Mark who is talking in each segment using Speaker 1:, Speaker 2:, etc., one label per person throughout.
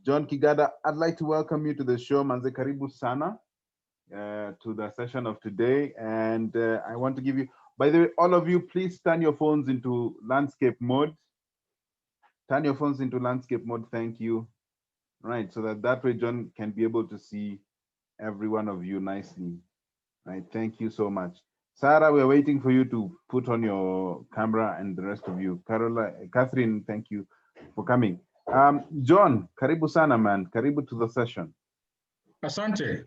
Speaker 1: John Kigada, I'd like to welcome you to the show, Manze Karibu Sana, to the session of today. And I want to give you, by the way, all of you, please turn your phones into landscape mode. Turn your phones into landscape mode, thank you. Right, so that way John can be able to see every one of you nicely. Right, thank you so much. Sarah, we're waiting for you to put on your camera, and the rest of you. Catherine, thank you for coming. John, karibu sana man, karibu to the session.
Speaker 2: Asante.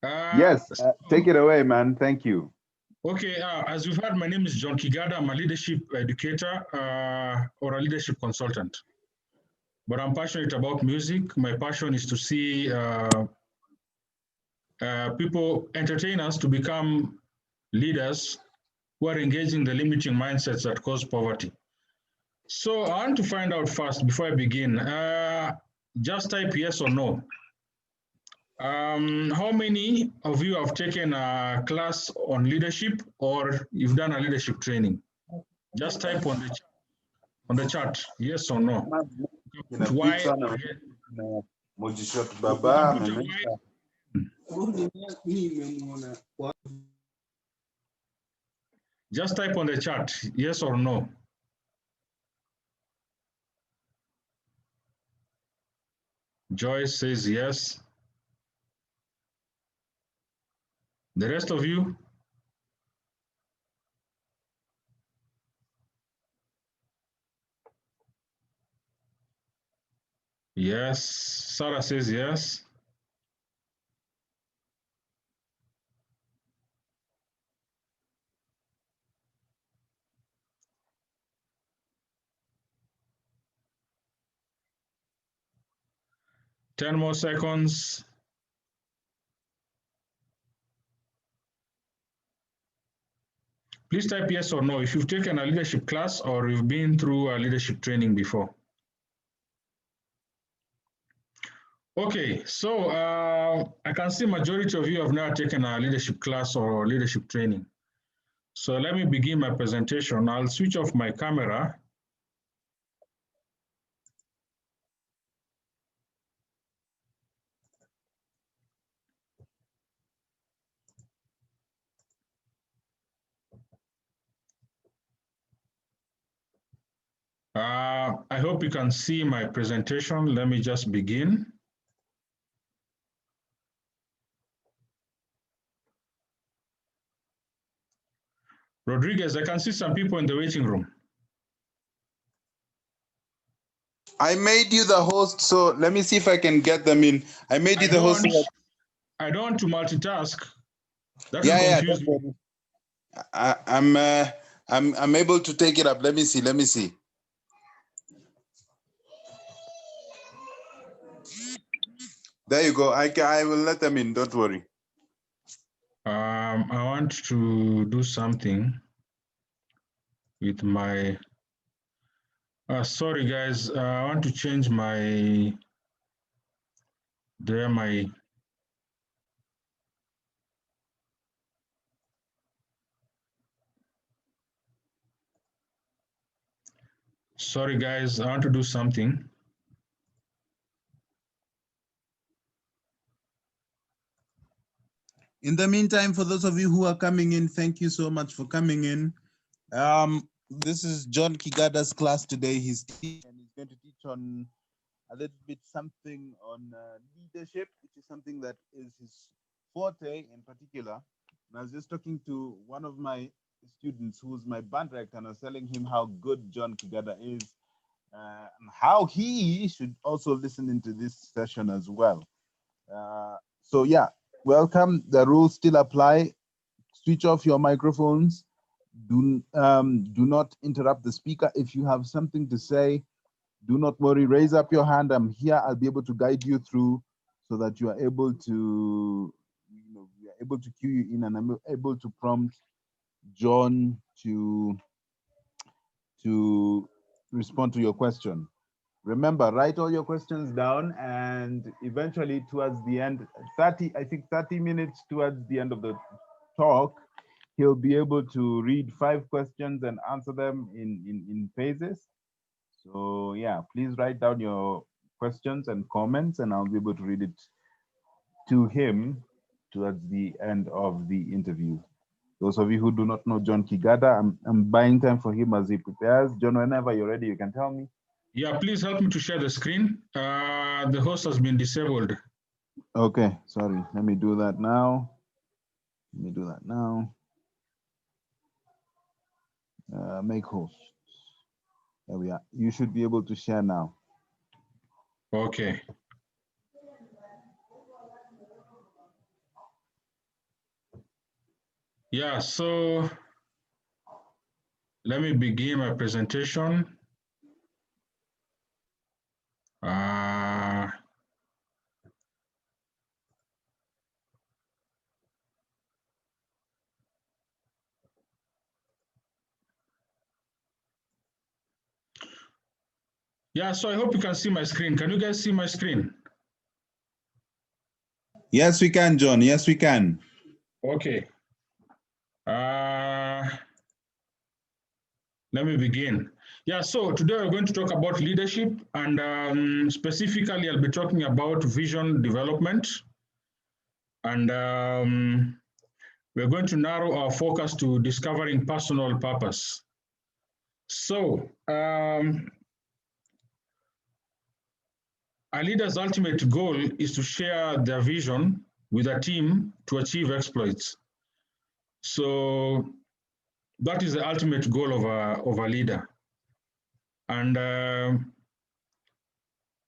Speaker 1: Yes, take it away, man. Thank you.
Speaker 2: Okay, as you've heard, my name is John Kigada. I'm a leadership educator or a leadership consultant. But I'm passionate about music. My passion is to see people, entertainers, to become leaders who are engaging the limiting mindsets that cause poverty. So I want to find out first, before I begin, just type yes or no. How many of you have taken a class on leadership or you've done a leadership training? Just type on the chat, yes or no. Why? Just type on the chat, yes or no. Joyce says yes. The rest of you? Yes. Sarah says yes. Ten more seconds. Please type yes or no if you've taken a leadership class or you've been through a leadership training before. Okay, so I can see majority of you have never taken a leadership class or leadership training. So let me begin my presentation. I'll switch off my camera. I hope you can see my presentation. Let me just begin. Rodriguez, I can see some people in the waiting room.
Speaker 1: I made you the host, so let me see if I can get them in. I made you the host.
Speaker 2: I don't want to multitask. That will confuse me.
Speaker 1: I'm able to take it up. Let me see. There you go. I will let them in. Don't worry.
Speaker 2: I want to do something with my. Sorry, guys. I want to change my. Sorry, guys. I want to do something.
Speaker 1: In the meantime, for those of you who are coming in, thank you so much for coming in. This is John Kigada's class today. He's teaching and he's going to teach on a little bit something on leadership, which is something that is his forte in particular. And I was just talking to one of my students who's my band director, and I was telling him how good John Kigada is and how he should also listen into this session as well. So yeah, welcome. The rules still apply. Switch off your microphones. Do not interrupt the speaker. If you have something to say, do not worry. Raise up your hand. I'm here. I'll be able to guide you through so that you are able to, we are able to cue you in, and I'm able to prompt John to respond to your question. Remember, write all your questions down, and eventually towards the end, 30 minutes towards the end of the talk, he'll be able to read 5 questions and answer them in phases. So yeah, please write down your questions and comments, and I'll be able to read it to him towards the end of the interview. Those of you who do not know John Kigada, I'm buying time for him as he prepares. John, whenever you're ready, you can tell me.
Speaker 2: Yeah, please help me to share the screen. The host has been disabled.
Speaker 1: Okay, sorry. Let me do that now. Make host. There we are. You should be able to share now.
Speaker 2: Okay. Yeah, so let me begin my presentation. Yeah, so I hope you can see my screen. Can you guys see my screen?
Speaker 1: Yes, we can, John. Yes, we can.
Speaker 2: Okay. Let me begin. Yeah, so today we're going to talk about leadership, and specifically I'll be talking about vision development. And we're going to narrow our focus to discovering personal purpose. So a leader's ultimate goal is to share their vision with a team to achieve exploits. So that is the ultimate goal of a leader. And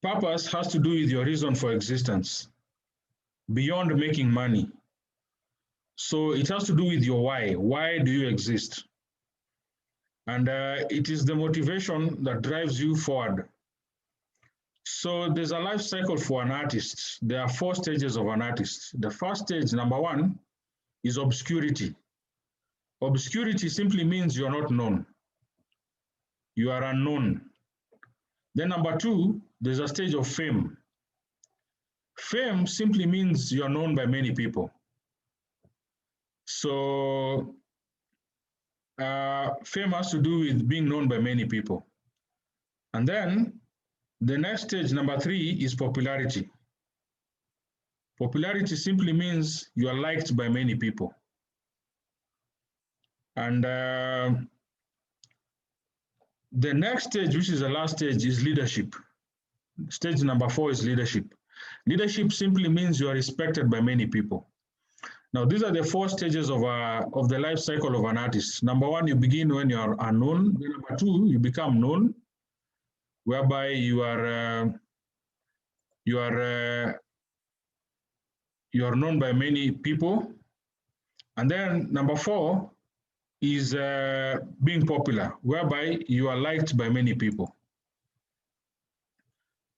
Speaker 2: purpose has to do with your reason for existence, beyond making money. So it has to do with your why. Why do you exist? And it is the motivation that drives you forward. So there's a life cycle for an artist. There are 4 stages of an artist. The first stage, number 1, is obscurity. Obscurity simply means you're not known. You are unknown. Then number 2, there's a stage of fame. Fame simply means you're known by many people. So fame has to do with being known by many people. And then the next stage, number 3, is popularity. Popularity simply means you are liked by many people. And the next stage, which is the last stage, is leadership. Stage number 4 is leadership. Leadership simply means you are respected by many people. Now, these are the 4 stages of the life cycle of an artist. Number 1, you begin when you are unknown. Then number 2, you become known, whereby you are known by many people. And then number 4 is being popular, whereby you are liked by many people.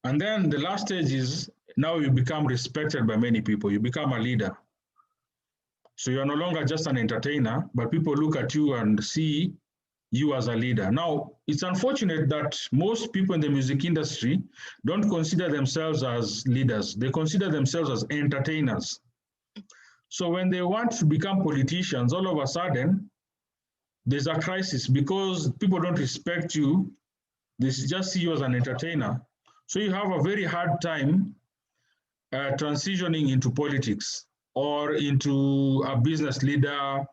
Speaker 2: And then the last stage is now you become respected by many people. You become a leader. So you're no longer just an entertainer, but people look at you and see you as a leader. Now, it's unfortunate that most people in the music industry don't consider themselves as leaders. They consider themselves as entertainers. So when they want to become politicians, all of a sudden, there's a crisis because people don't respect you. They just see you as an entertainer. So you have a very hard time transitioning into politics or into a business leader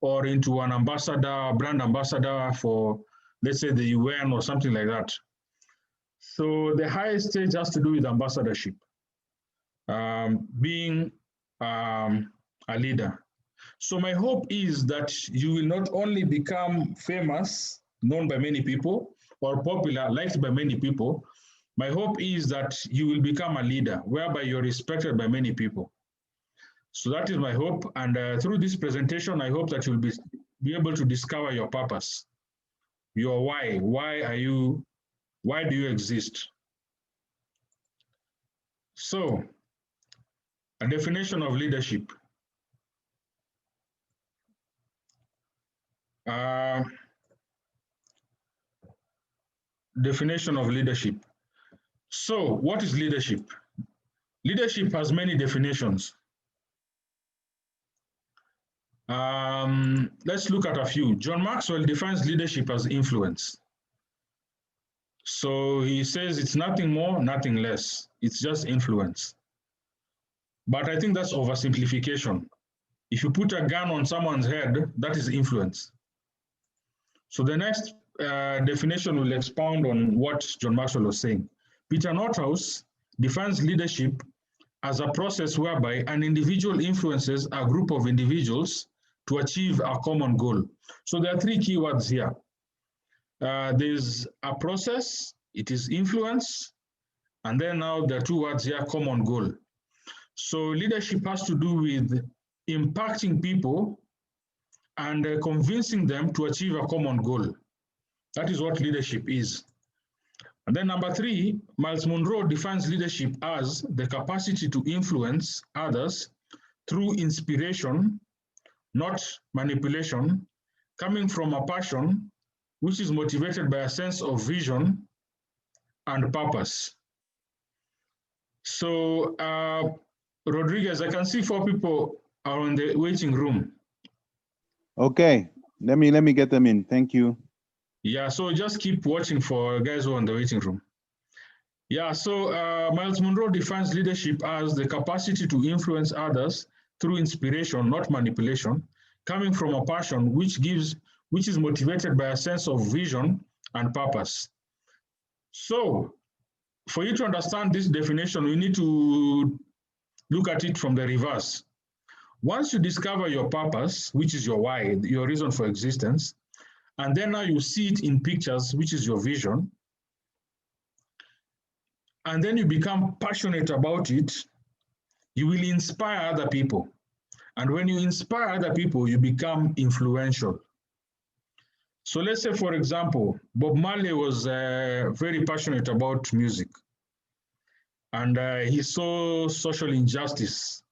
Speaker 2: or into an ambassador, brand ambassador for, let's say, the UN or something like that. So the highest stage has to do with ambassadorship, being a leader. So my hope is that you will not only become famous, known by many people, or popular, liked by many people. My hope is that you will become a leader, whereby you're respected by many people. So that is my hope. And through this presentation, I hope that you'll be able to discover your purpose, your why. Why do you exist? So, a definition of leadership. Definition of leadership. So, what is leadership? Leadership has many definitions. Let's look at a few. John Maxwell defines leadership as influence. So he says it's nothing more, nothing less. It's just influence. But I think that's oversimplification. If you put a gun on someone's head, that is influence. So the next definition will expound on what John Maxwell was saying. Peter Nothaus defines leadership as a process whereby an individual influences a group of individuals to achieve a common goal. So there are three key words here. There's a process, it is influence, and then now there are two words here, common goal. So leadership has to do with impacting people and convincing them to achieve a common goal. That is what leadership is. And then number three, Miles Monroe defines leadership as the capacity to influence others through inspiration, not manipulation, coming from a passion which is motivated by a sense of vision and purpose. So, Rodriguez, I can see 4 people are in the waiting room.
Speaker 1: Okay, let me get them in. Thank you.
Speaker 2: Yeah, so just keep watching for guys who are in the waiting room. Yeah, so Miles Monroe defines leadership as the capacity to influence others through inspiration, not manipulation, coming from a passion which is motivated by a sense of vision and purpose. So, for you to understand this definition, we need to look at it from the reverse. Once you discover your purpose, which is your why, your reason for existence, and then now you see it in pictures, which is your vision, and then you become passionate about it, you will inspire other people. And when you inspire other people, you become influential. So let's say, for example, Bob Marley was very passionate about music. And he saw social injustice.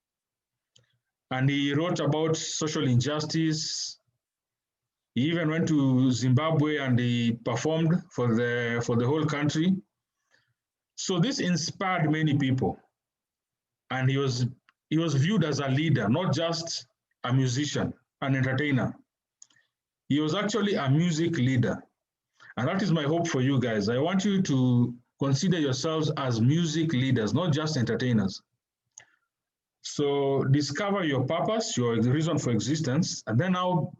Speaker 2: And he wrote about social injustice. He even went to Zimbabwe and he performed for the whole country. So this inspired many people. And he was viewed as a leader, not just a musician, an entertainer. He was actually a music leader. And that is my hope for you guys. I want you to consider yourselves as music leaders, not just entertainers. So discover your purpose, your reason for existence, and then now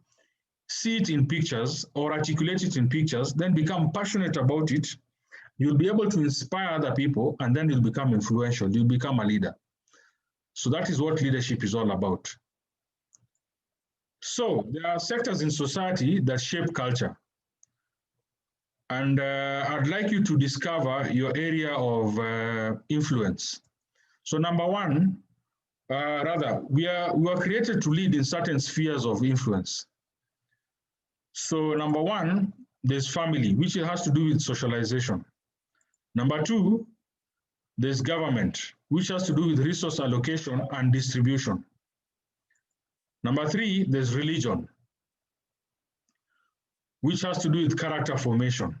Speaker 2: see it in pictures or articulate it in pictures, then become passionate about it. You'll be able to inspire other people, and then you'll become influential. You'll become a leader. So that is what leadership is all about. So there are sectors in society that shape culture. And I'd like you to discover your area of influence. So number one, we are created to lead in certain spheres of influence. So number one, there's family, which has to do with socialization. Number two, there's government, which has to do with resource allocation and distribution. Number three, there's religion, which has to do with character formation.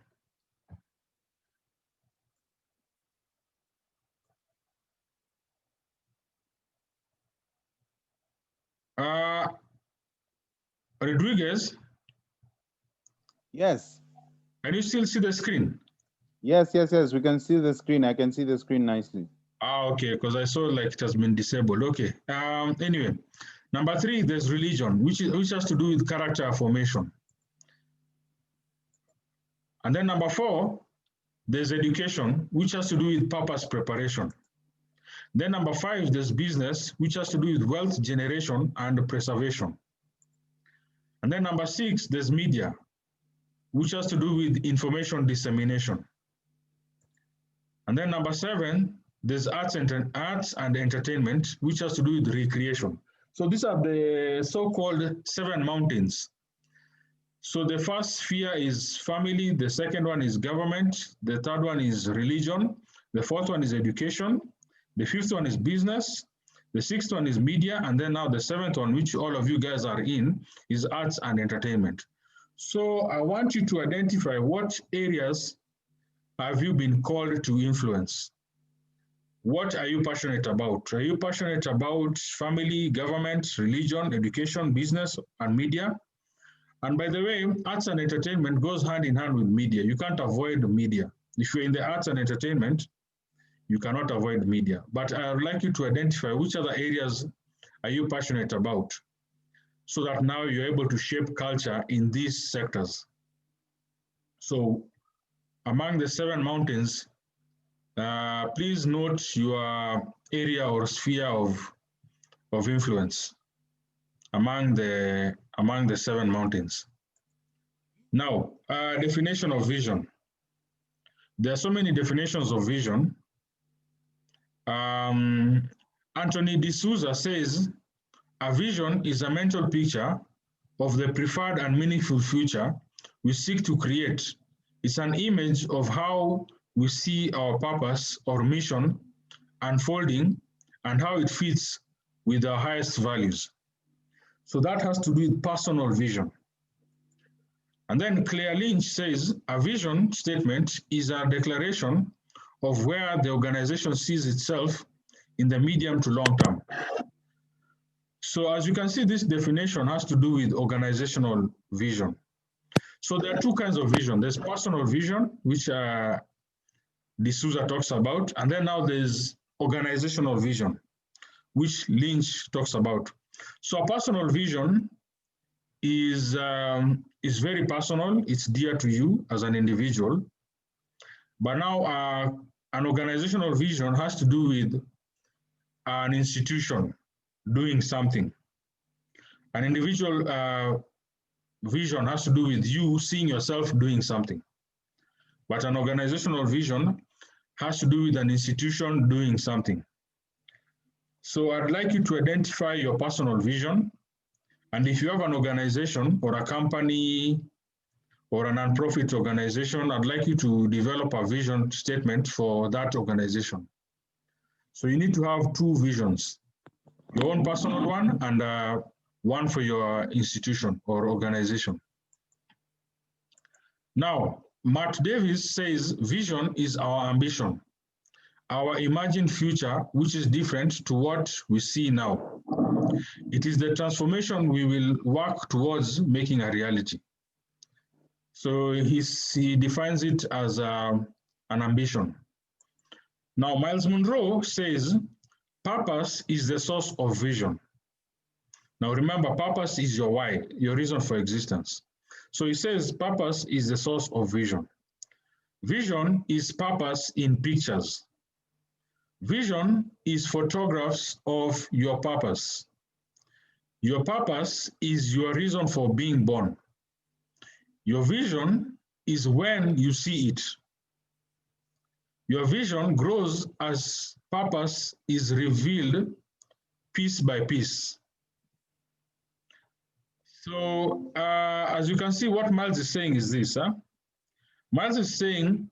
Speaker 2: Rodriguez?
Speaker 1: Yes.
Speaker 2: Can you still see the screen?
Speaker 1: Yes, we can see the screen. I can see the screen nicely.
Speaker 2: Okay, because I saw like it has been disabled. Okay. Anyway, number three, there's religion, which has to do with character formation. And then number four, there's education, which has to do with purpose preparation. Then number five, there's business, which has to do with wealth generation and preservation. And then number six, there's media, which has to do with information dissemination. And then number seven, there's arts and entertainment, which has to do with recreation. So these are the so-called 7 mountains. So the first sphere is family, the second one is government, the third one is religion, the fourth one is education, the fifth one is business, the sixth one is media, and then now the seventh one, which all of you guys are in, is arts and entertainment. So I want you to identify what areas have you been called to influence. What are you passionate about? Are you passionate about family, government, religion, education, business, and media? And by the way, arts and entertainment goes hand in hand with media. You can't avoid media. If you're in the arts and entertainment, you cannot avoid media. But I would like you to identify which other areas are you passionate about, so that now you're able to shape culture in these sectors. So among the 7 mountains, please note your area or sphere of influence among the 7 mountains. Now, definition of vision. There are so many definitions of vision. Anthony D'Souza says, a vision is a mental picture of the preferred and meaningful future we seek to create. It's an image of how we see our purpose or mission unfolding and how it fits with our highest values. So that has to do with personal vision. And then Claire Lynch says, a vision statement is a declaration of where the organization sees itself in the medium to long term. So as you can see, this definition has to do with organizational vision. So there are 2 kinds of vision. There's personal vision, which D'Souza talks about, and then now there's organizational vision, which Lynch talks about. So a personal vision is very personal. It's dear to you as an individual. But now an organizational vision has to do with an institution doing something. An individual vision has to do with you seeing yourself doing something. But an organizational vision has to do with an institution doing something. So I'd like you to identify your personal vision. And if you have an organization or a company or a nonprofit organization, I'd like you to develop a vision statement for that organization. So you need to have 2 visions, your own personal one and one for your institution or organization. Now, Matt Davis says vision is our ambition, our imagined future, which is different to what we see now. It is the transformation we will work towards making a reality. So he defines it as an ambition. Now, Miles Monroe says, purpose is the source of vision. Now remember, purpose is your why, your reason for existence. So he says purpose is the source of vision. Vision is purpose in pictures. Vision is photographs of your purpose. Your purpose is your reason for being born. Your vision is when you see it. Your vision grows as purpose is revealed piece by piece. So as you can see, what Miles is saying is this. Miles is saying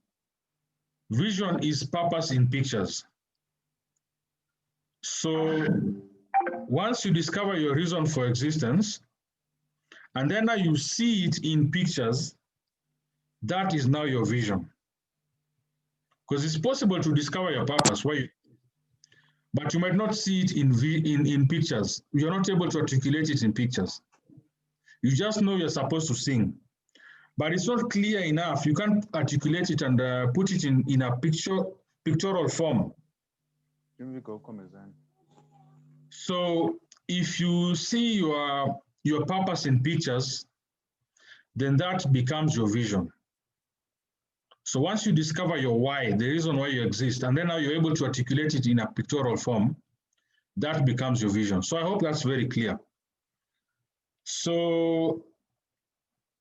Speaker 2: vision is purpose in pictures. So once you discover your reason for existence, and then now you see it in pictures, that is now your vision. Because it's possible to discover your purpose, but you might not see it in pictures. You're not able to articulate it in pictures. You just know you're supposed to sing, but it's not clear enough. You can't articulate it and put it in a pictorial form. So if you see your purpose in pictures, then that becomes your vision. So once you discover your why, the reason why you exist, and then now you're able to articulate it in a pictorial form, that becomes your vision. So I hope that's very clear. So,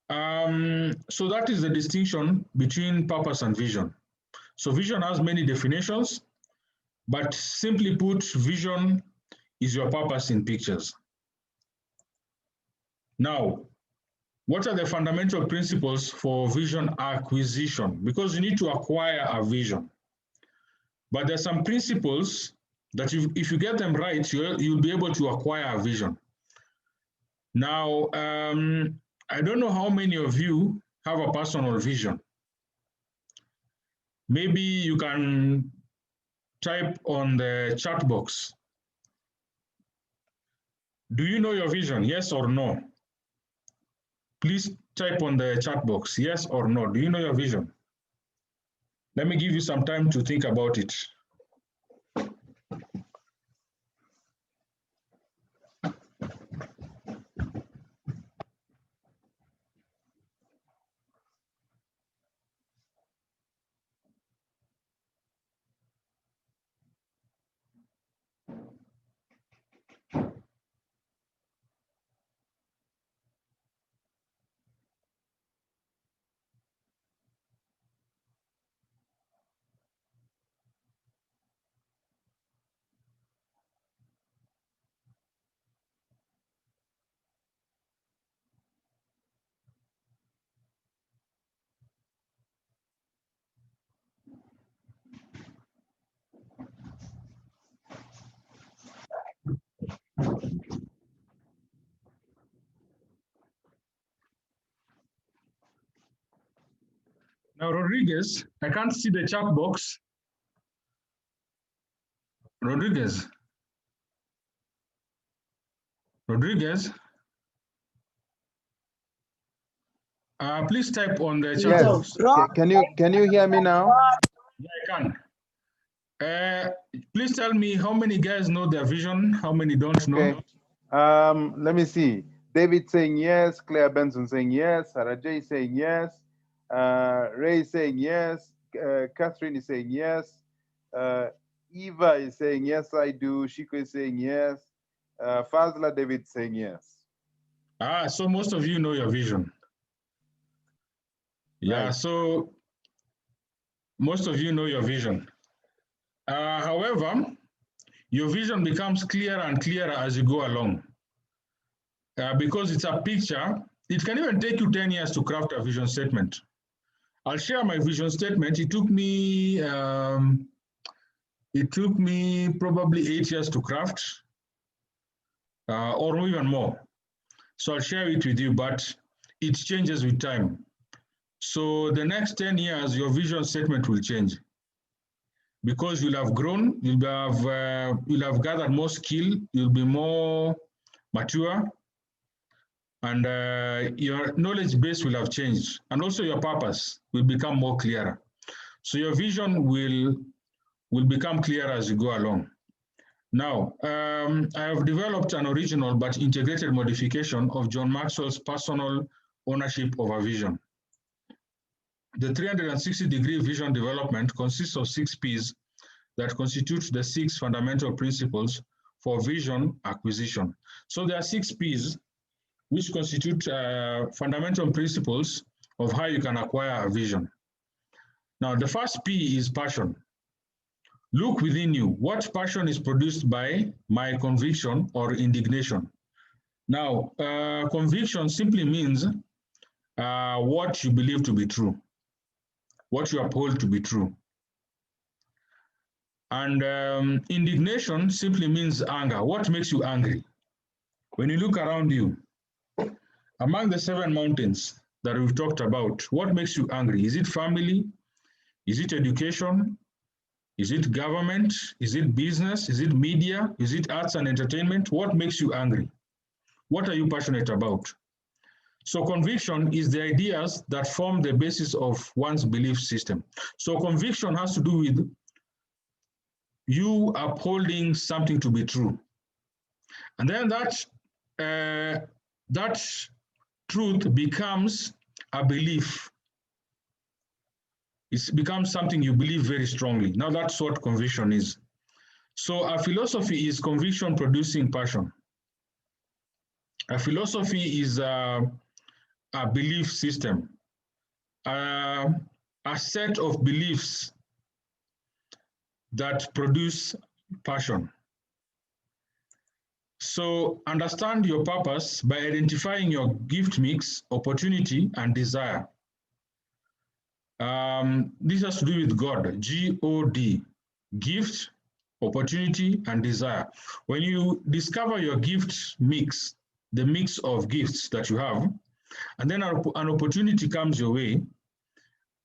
Speaker 2: so that is the distinction between purpose and vision. So vision has many definitions, but simply put, vision is your purpose in pictures. Now, what are the fundamental principles for vision acquisition? Because you need to acquire a vision. But there's some principles that if you get them right, you'll be able to acquire a vision. Now, I don't know how many of you have a personal vision. Maybe you can type on the chat box. Do you know your vision, yes or no? Please type on the chat box, yes or no. Do you know your vision? Let me give you some time to think about it. Now, Rodriguez, I can't see the chat box. Rodriguez. Rodriguez. Please type on the chat box.
Speaker 3: Can you hear me now?
Speaker 2: Yeah, I can. Please tell me how many guys know their vision, how many don't know.
Speaker 3: Okay. Let me see. David saying yes, Claire Benson saying yes, Sarah J saying yes, Ray saying yes, Catherine is saying yes, Eva is saying yes, I do, Shiko is saying yes, Fazla David saying yes.
Speaker 2: So most of you know your vision. Yeah,
Speaker 3: Right.
Speaker 2: so most of you know your vision. However, your vision becomes clearer and clearer as you go along. Because it's a picture, it can even take you 10 years to craft a vision statement. I'll share my vision statement. It took me probably 8 years to craft, or even more. So I'll share it with you, but it changes with time. So the next 10 years, your vision statement will change because you'll have grown, you'll have gathered more skill, you'll be more mature, and your knowledge base will have changed, and also your purpose will become more clearer. So your vision will become clearer as you go along. Now, I have developed an original but integrated modification of John Maxwell's personal ownership of a vision. The 360-degree vision development consists of 6 P's that constitute the 6 fundamental principles for vision acquisition. So there are 6 P's which constitute fundamental principles of how you can acquire a vision. Now, the first P is passion. Look within you. What passion is produced by my conviction or indignation? Now, conviction simply means what you believe to be true, what you uphold to be true. And indignation simply means anger. What makes you angry? When you look around you, among the 7 mountains that we've talked about, what makes you angry? Is it family? Is it education? Is it government? Is it business? Is it media? Is it arts and entertainment? What makes you angry? What are you passionate about? So conviction is the ideas that form the basis of one's belief system. So conviction has to do with you upholding something to be true. And then that truth becomes a belief. It becomes something you believe very strongly. Now that's what conviction is. So a philosophy is conviction producing passion. A philosophy is a belief system, a set of beliefs that produce passion. So understand your purpose by identifying your gift mix, opportunity, and desire. This has to do with God, G-O-D, gift, opportunity, and desire. When you discover your gift mix, the mix of gifts that you have, and then an opportunity comes your way,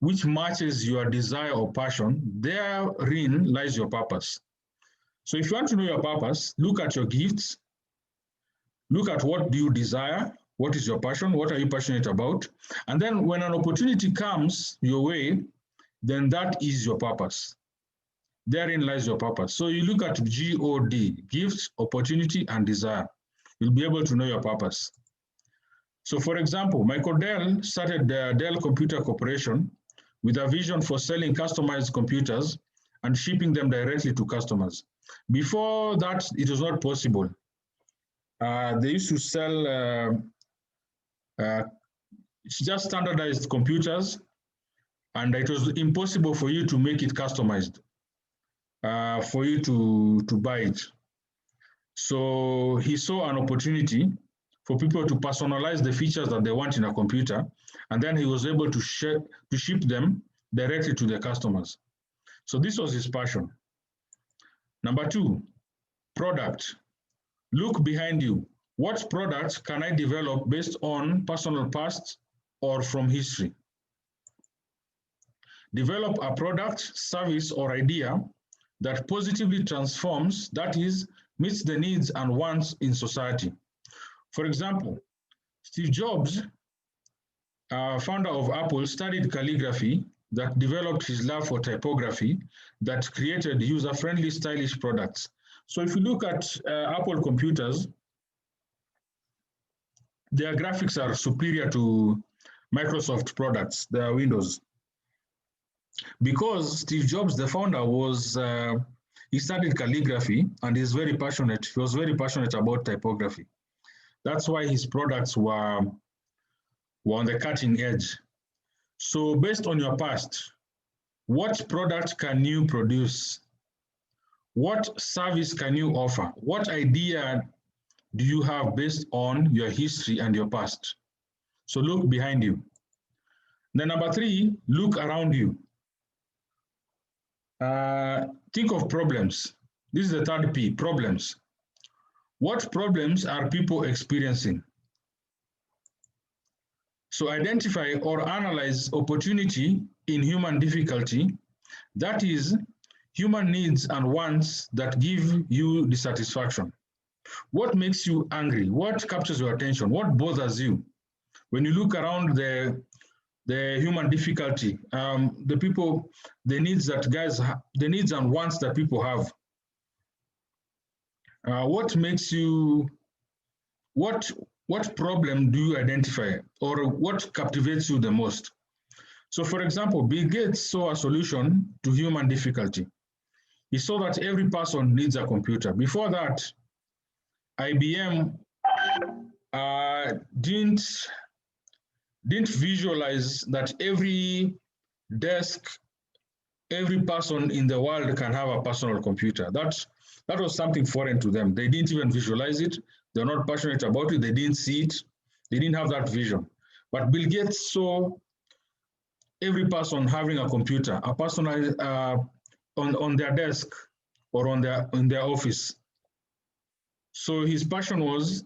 Speaker 2: which matches your desire or passion, therein lies your purpose. So if you want to know your purpose, look at your gifts, look at what do you desire, what is your passion, what are you passionate about, and then when an opportunity comes your way, then that is your purpose. Therein lies your purpose. So you look at GOD, gift, opportunity, and desire. You'll be able to know your purpose. So for example, Michael Dell started the Dell Computer Corporation with a vision for selling customized computers and shipping them directly to customers. Before that, it was not possible. They used to sell just standardized computers, and it was impossible for you to make it customized, for you to buy it. So he saw an opportunity for people to personalize the features that they want in a computer, and then he was able to ship them directly to the customers. So this was his passion. Number 2, product. Look behind you. What products can I develop based on personal past or from history? Develop a product, service, or idea that positively transforms, that is, meets the needs and wants in society. For example, Steve Jobs, founder of Apple, studied calligraphy that developed his love for typography that created user-friendly, stylish products. So if you look at Apple computers, their graphics are superior to Microsoft products, their Windows. Because Steve Jobs, the founder, he studied calligraphy and is very passionate. He was very passionate about typography. That's why his products were on the cutting edge. So based on your past, what product can you produce? What service can you offer? What idea do you have based on your history and your past? So look behind you. Then number 3, look around you. Think of problems. This is the 3rd P, problems. What problems are people experiencing? So identify or analyze opportunity in human difficulty, that is, human needs and wants that give you dissatisfaction. What makes you angry? What captures your attention? What bothers you? When you look around the human difficulty, the needs and wants that people have. What makes you, what problem do you identify, or what captivates you the most? So for example, Bill Gates saw a solution to human difficulty. He saw that every person needs a computer. Before that, IBM didn't visualize that every desk, every person in the world can have a personal computer. That was something foreign to them. They didn't even visualize it. They're not passionate about it. They didn't see it. They didn't have that vision. But Bill Gates saw every person having a computer, a personal on their desk or in their office. So his passion was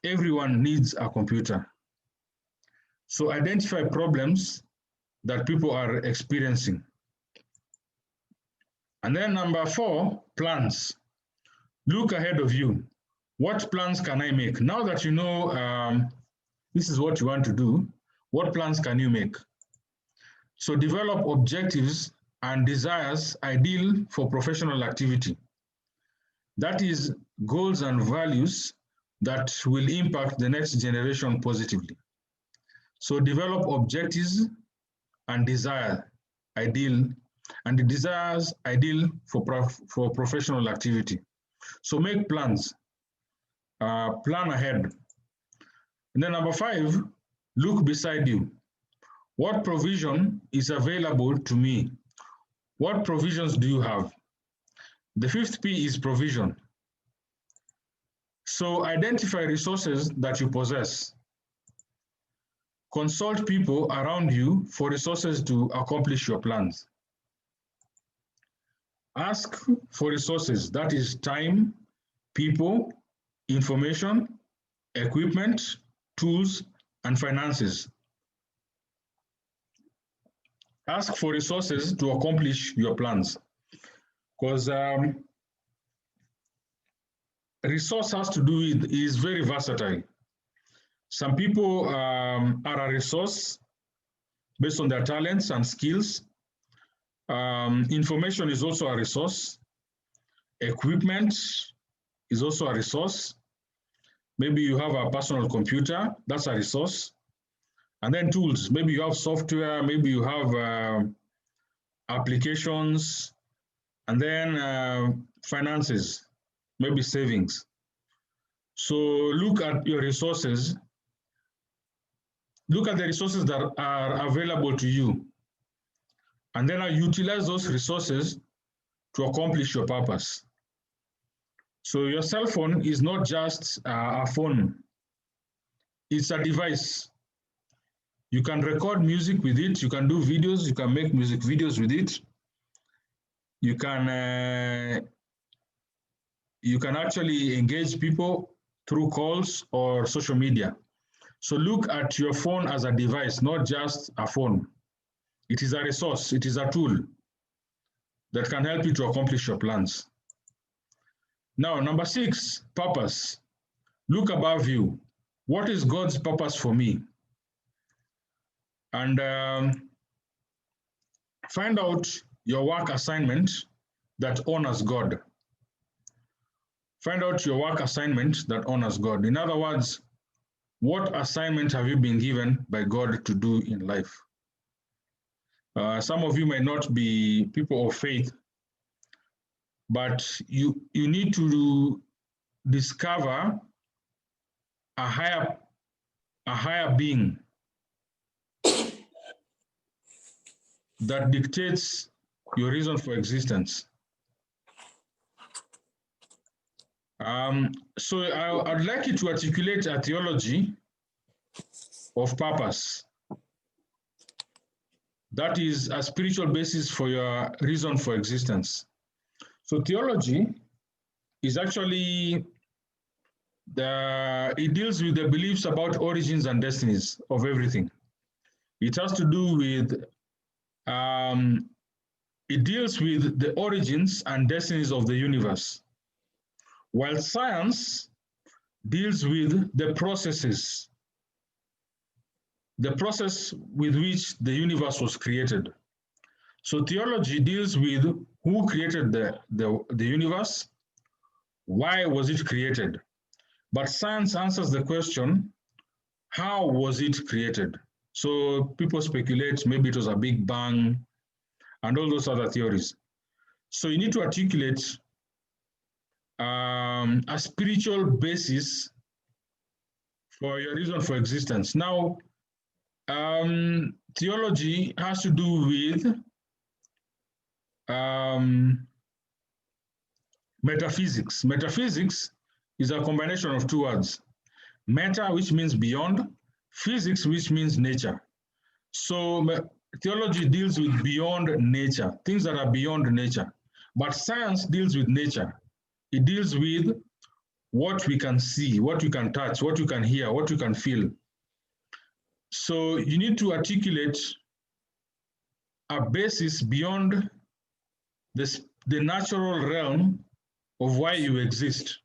Speaker 2: everyone needs a computer. So identify problems that people are experiencing. And then number 4, plans. Look ahead of you. What plans can I make? Now that you know this is what you want to do, what plans can you make? So develop objectives and desires ideal for professional activity. That is, goals and values that will impact the next generation positively. So develop objectives and desire ideal, and the desires ideal for professional activity. So make plans, plan ahead. And then number 5, look beside you. What provision is available to me? What provisions do you have? The 5th P is provision. So identify resources that you possess. Consult people around you for resources to accomplish your plans. Ask for resources, that is time, people, information, equipment, tools, and finances. Ask for resources to accomplish your plans, because resource has to do with, is very versatile. Some people are a resource based on their talents and skills. Information is also a resource. Equipment is also a resource. Maybe you have a personal computer, that's a resource. And then tools, maybe you have software, maybe you have applications, and then finances, maybe savings. So look at your resources. Look at the resources that are available to you. And then utilize those resources to accomplish your purpose. So your cell phone is not just a phone. It's a device. You can record music with it. You can do videos. You can make music videos with it. You can actually engage people through calls or social media. So look at your phone as a device, not just a phone. It is a resource. It is a tool that can help you to accomplish your plans. Now, number 6, purpose. Look above you. What is God's purpose for me? And find out your work assignment that honors God. Find out your work assignment that honors God. In other words, what assignment have you been given by God to do in life? Some of you may not be people of faith, but you need to discover a higher being that dictates your reason for existence. So I'd like you to articulate a theology of purpose. That is a spiritual basis for your reason for existence. So theology is actually it deals with the beliefs about origins and destinies of everything. It has to do with, it deals with the origins and destinies of the universe, while science deals with the processes, the process with which the universe was created. So theology deals with who created the universe, why was it created? But science answers the question, how was it created? So people speculate maybe it was a big bang and all those other theories. So you need to articulate a spiritual basis for your reason for existence. Now, theology has to do with metaphysics. Metaphysics is a combination of two words. Meta, which means beyond, physics, which means nature. So theology deals with beyond nature, things that are beyond nature. But science deals with nature. It deals with what we can see, what we can touch, what you can hear, what you can feel. So you need to articulate a basis beyond the natural realm of why you exist.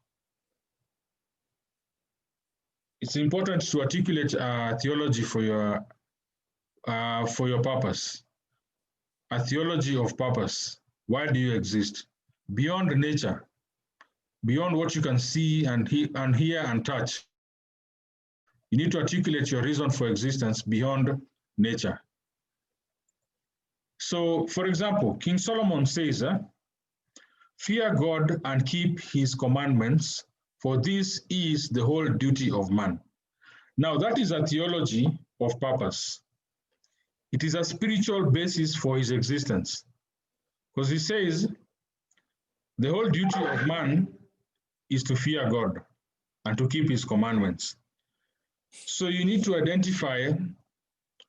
Speaker 2: It's important to articulate a theology for your purpose, a theology of purpose. Why do you exist? Beyond nature, beyond what you can see and hear and touch. You need to articulate your reason for existence beyond nature. So, for example, King Solomon says, fear God and keep his commandments, for this is the whole duty of man. Now, that is a theology of purpose. It is a spiritual basis for his existence. Because he says, the whole duty of man is to fear God and to keep his commandments. So you need to identify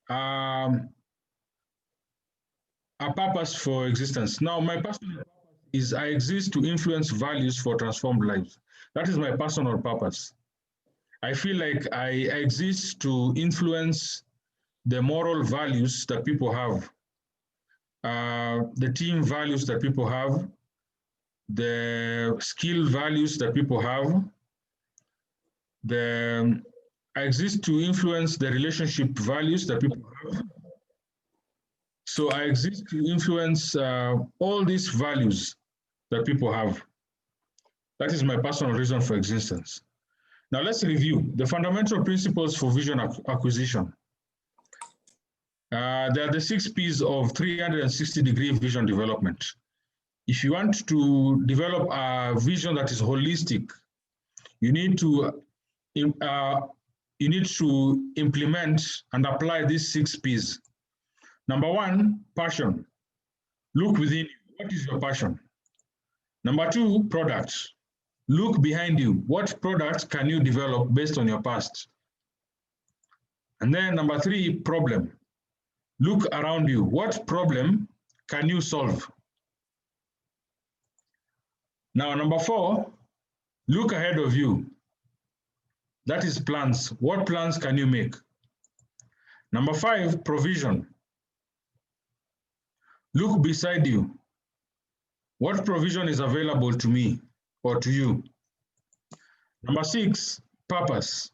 Speaker 2: a purpose for existence. Now, my personal purpose is I exist to influence values for transformed lives. That is my personal purpose. I feel like I exist to influence the moral values that people have, the team values that people have, the skill values that people have. I exist to influence the relationship values that people have. So I exist to influence all these values that people have. That is my personal reason for existence. Now let's review the fundamental principles for vision acquisition. There are the 6 P's of 360-degree vision development. If you want to develop a vision that is holistic, you need to implement and apply these 6 P's. Number 1, passion. Look within you. What is your passion? Number 2, products. Look behind you. What products can you develop based on your past? And then number 3, problem. Look around you. What problem can you solve? Now, number 4, look ahead of you. That is plans. What plans can you make? Number 5, provision. Look beside you. What provision is available to me or to you? Number 6, purpose.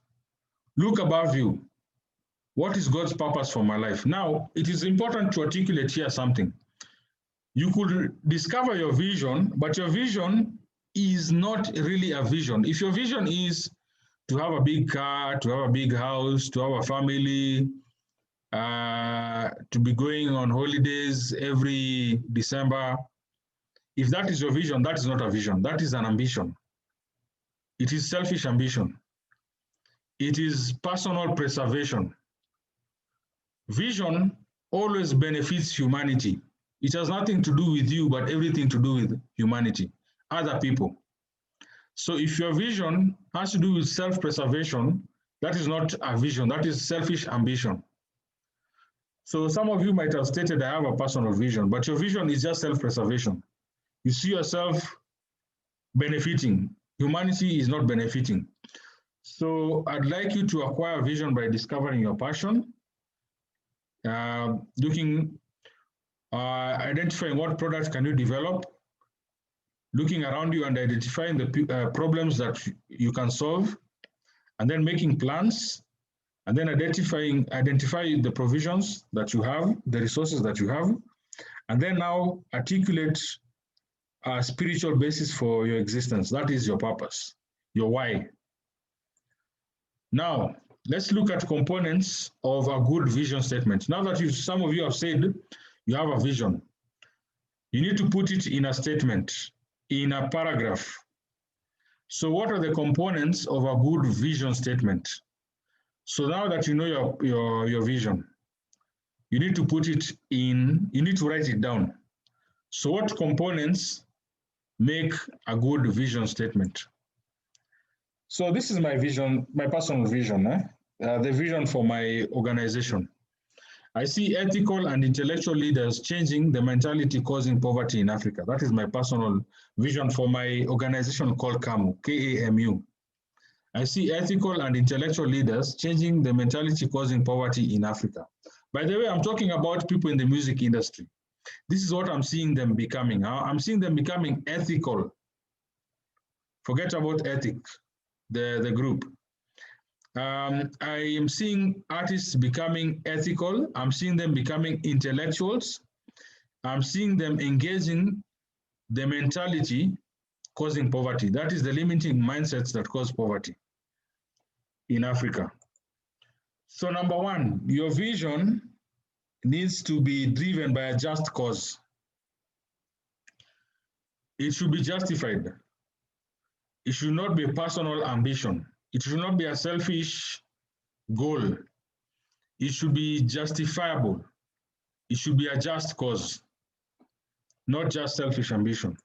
Speaker 2: Look above you. What is God's purpose for my life? Now, it is important to articulate here something. You could discover your vision, but your vision is not really a vision. If your vision is to have a big car, to have a big house, to have a family, to be going on holidays every December, if that is your vision, that is not a vision. That is an ambition. It is selfish ambition. It is personal preservation. Vision always benefits humanity. It has nothing to do with you, but everything to do with humanity, other people. So if your vision has to do with self-preservation, that is not a vision, that is selfish ambition. So some of you might have stated, I have a personal vision, but your vision is just self-preservation. You see yourself benefiting. Humanity is not benefiting. So I'd like you to acquire vision by discovering your passion, identifying what products can you develop, looking around you and identifying the problems that you can solve, and then making plans, and then identify the provisions that you have, the resources that you have, and then now articulate a spiritual basis for your existence. That is your purpose, your why. Now, let's look at components of a good vision statement. Now that some of you have said you have a vision, you need to put it in a statement, in a paragraph. So what are the components of a good vision statement? So now that you know your vision, you need to put it in, you need to write it down. So what components make a good vision statement? So this is my vision, my personal vision, the vision for my organization. I see ethical and intellectual leaders changing the mentality causing poverty in Africa. That is my personal vision for my organization called KAMU, K-A-M-U. I see ethical and intellectual leaders changing the mentality causing poverty in Africa. By the way, I'm talking about people in the music industry. This is what I'm seeing them becoming. I'm seeing them becoming ethical. Forget about ethics, the group. I am seeing artists becoming ethical. I'm seeing them becoming intellectuals. I'm seeing them engaging the mentality causing poverty. That is the limiting mindsets that cause poverty in Africa. So number 1, your vision needs to be driven by a just cause. It should be justified. It should not be a personal ambition. It should not be a selfish goal. It should be justifiable. It should be a just cause, not just selfish ambition.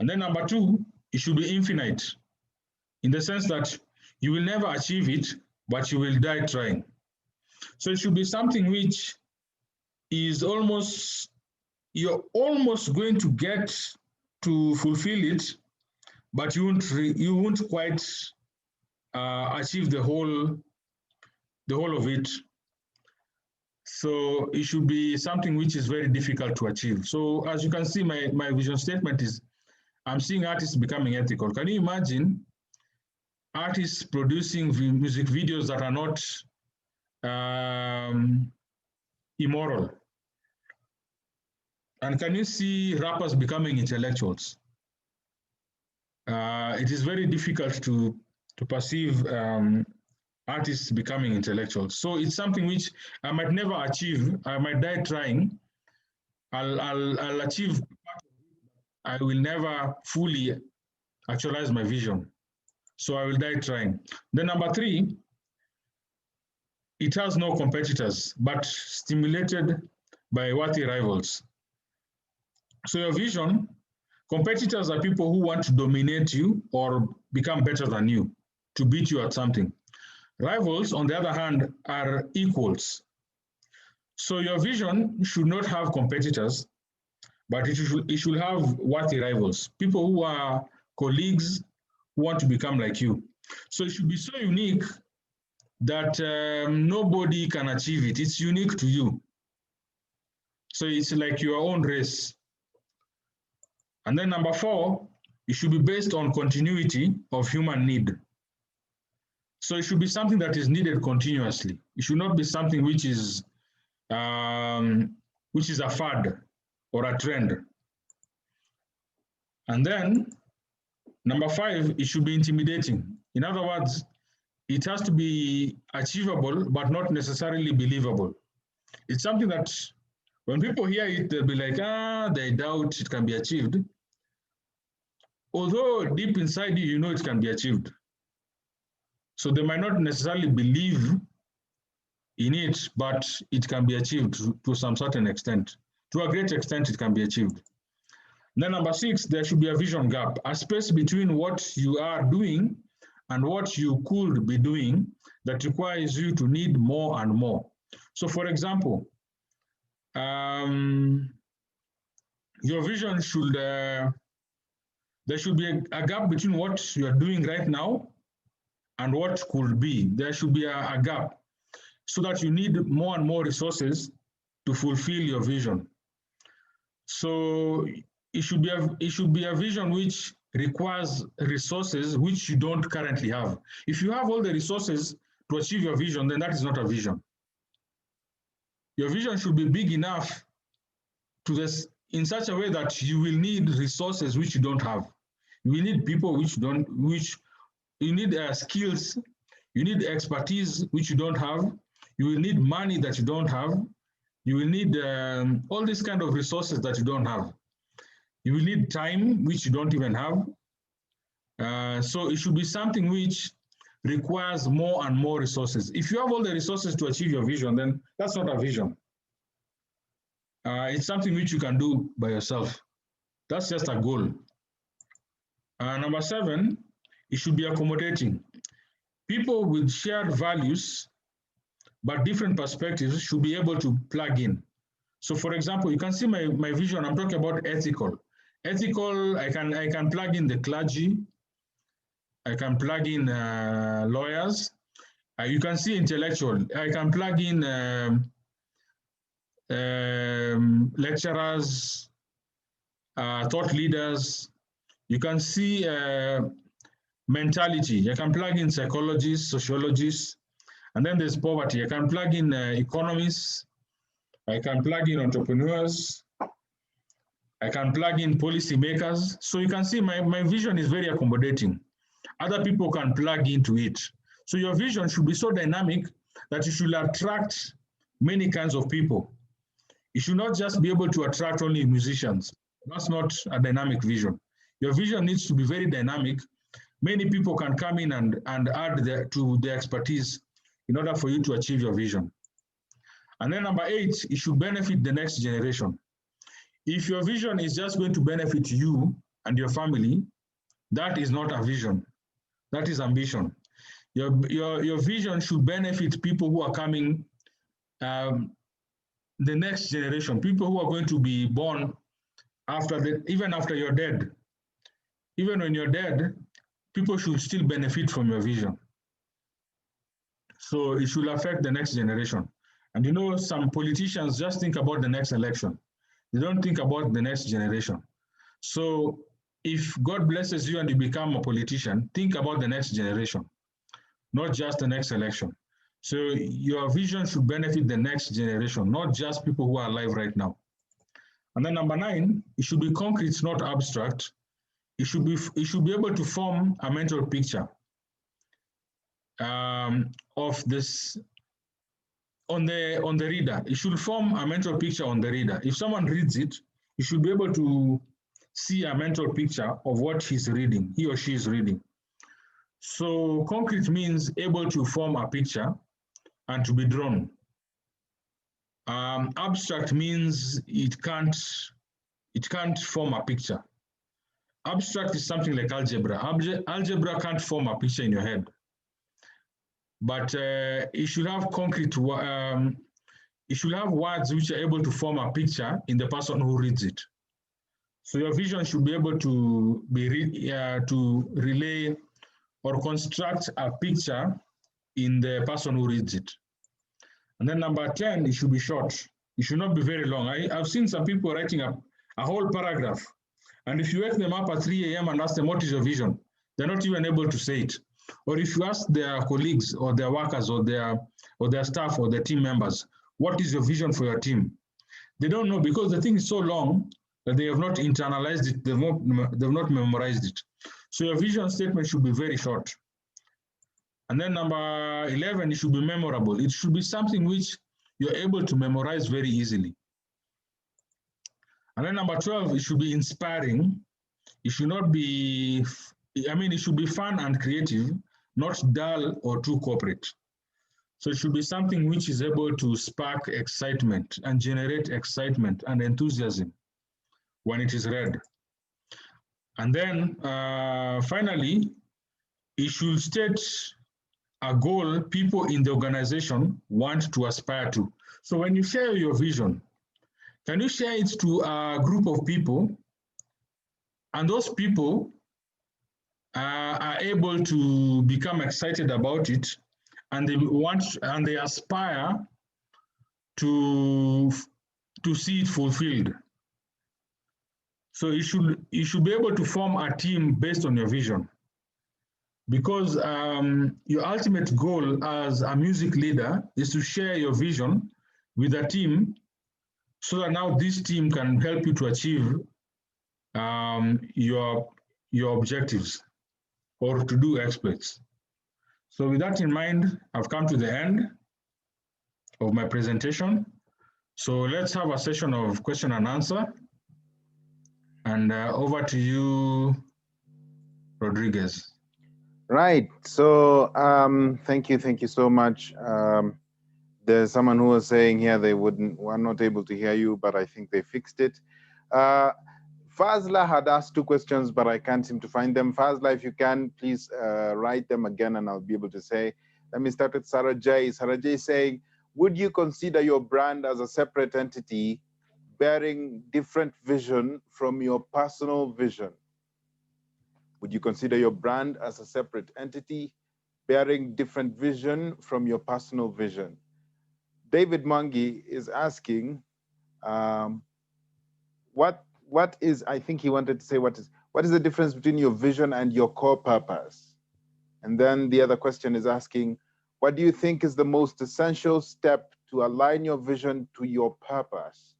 Speaker 2: And then number 2, it should be infinite, in the sense that you will never achieve it, but you will die trying. So it should be something which is almost, you're almost going to get to fulfill it, but you won't quite achieve the whole of it. So it should be something which is very difficult to achieve. So as you can see, my vision statement is, I'm seeing artists becoming ethical. Can you imagine artists producing music videos that are not immoral? And can you see rappers becoming intellectuals? It is very difficult to perceive artists becoming intellectuals. So it's something which I might never achieve. I might die trying. I'll achieve. I will never fully actualize my vision. So I will die trying. Then number 3, it has no competitors, but stimulated by worthy rivals. So your vision, competitors are people who want to dominate you or become better than you, to beat you at something. Rivals, on the other hand, are equals. So your vision should not have competitors, but it should have worthy rivals, people who are colleagues who want to become like you. So it should be so unique that nobody can achieve it. It's unique to you. So it's like your own race. And then number 4, it should be based on continuity of human need. So it should be something that is needed continuously. It should not be something which is a fad or a trend. And then number 5, it should be intimidating. In other words, it has to be achievable, but not necessarily believable. It's something that when people hear it, they'll be like, they doubt it can be achieved. Although deep inside you, you know it can be achieved. So they might not necessarily believe in it, but it can be achieved to some certain extent. To a great extent, it can be achieved. Then number 6, there should be a vision gap, a space between what you are doing and what you could be doing that requires you to need more and more. So for example, your vision should, there should be a gap between what you are doing right now and what could be. There should be a gap so that you need more and more resources to fulfill your vision. So it should be a vision which requires resources which you don't currently have. If you have all the resources to achieve your vision, then that is not a vision. Your vision should be big enough to this in such a way that you will need resources which you don't have. You will need people you need skills, you need expertise which you don't have, you will need money that you don't have, you will need all these kind of resources that you don't have. You will need time which you don't even have. So it should be something which requires more and more resources. If you have all the resources to achieve your vision, then that's not a vision. It's something which you can do by yourself. That's just a goal. Number 7, it should be accommodating. People with shared values but different perspectives should be able to plug in. So for example, you can see my vision, I'm talking about ethical. Ethical, I can plug in the clergy, I can plug in lawyers, you can see intellectual, I can plug in lecturers, thought leaders, you can see mentality, I can plug in psychologists, sociologists, and then there's poverty. I can plug in economists, I can plug in entrepreneurs, I can plug in policymakers. So you can see my vision is very accommodating. Other people can plug into it. So your vision should be so dynamic that you should attract many kinds of people. You should not just be able to attract only musicians. That's not a dynamic vision. Your vision needs to be very dynamic. Many people can come in and add to their expertise in order for you to achieve your vision. And then number 8, it should benefit the next generation. If your vision is just going to benefit you and your family, that is not a vision. That is ambition. Your vision should benefit people who are coming, the next generation, people who are going to be born even after you're dead. Even when you're dead, people should still benefit from your vision. So it should affect the next generation. And you know, some politicians just think about the next election. They don't think about the next generation. So if God blesses you and you become a politician, think about the next generation, not just the next election. So your vision should benefit the next generation, not just people who are alive right now. And then number 9, it should be concrete, not abstract. It should be able to form a mental picture of this on the reader. It should form a mental picture on the reader. If someone reads it, you should be able to see a mental picture of what he's reading, he or she is reading. So concrete means able to form a picture and to be drawn. Abstract means it can't form a picture. Abstract is something like algebra. Algebra can't form a picture in your head, but it should have concrete. It should have words which are able to form a picture in the person who reads it. So your vision should be able to to relay or construct a picture in the person who reads it. And then number 10, it should be short. It should not be very long. I've seen some people writing a whole paragraph. And if you wake them up at 3 a.m. and ask them, what is your vision? They're not even able to say it. Or if you ask their colleagues or their workers or their staff or their team members, what is your vision for your team? They don't know because the thing is so long that they have not internalized it, they've not memorized it. So your vision statement should be very short. And then number 11, it should be memorable. It should be something which you're able to memorize very easily. And then number 12, it should be inspiring. It should not be, it should be fun and creative, not dull or too corporate. So it should be something which is able to spark excitement and generate excitement and enthusiasm when it is read. And then finally, it should state a goal people in the organization want to aspire to. So when you share your vision, can you share it to a group of people, and those people are able to become excited about it, and they aspire to see it fulfilled. So you should be able to form a team based on your vision, because your ultimate goal as a music leader is to share your vision with a team, so that now this team can help you to achieve your objectives or to do exploits. So with that in mind, I've come to the end of my presentation. So let's have a session of question and answer. And over to you, Rodriguez.
Speaker 3: Right. So thank you so much. There's someone who was saying here they were not able to hear you, but I think they fixed it. Fazla had asked 2 questions, but I can't seem to find them. Fazla, if you can, please write them again and I'll be able to say. Let me start with Sarah J. Sarah J saying, would you consider your brand as a separate entity bearing different vision from your personal vision? Would you consider your brand as a separate entity bearing different vision from your personal vision? David Mangi is asking, what is, I think he wanted to say, what is the difference between your vision and your core purpose? And then the other question is asking, what do you think is the most essential step to align your vision to your purpose?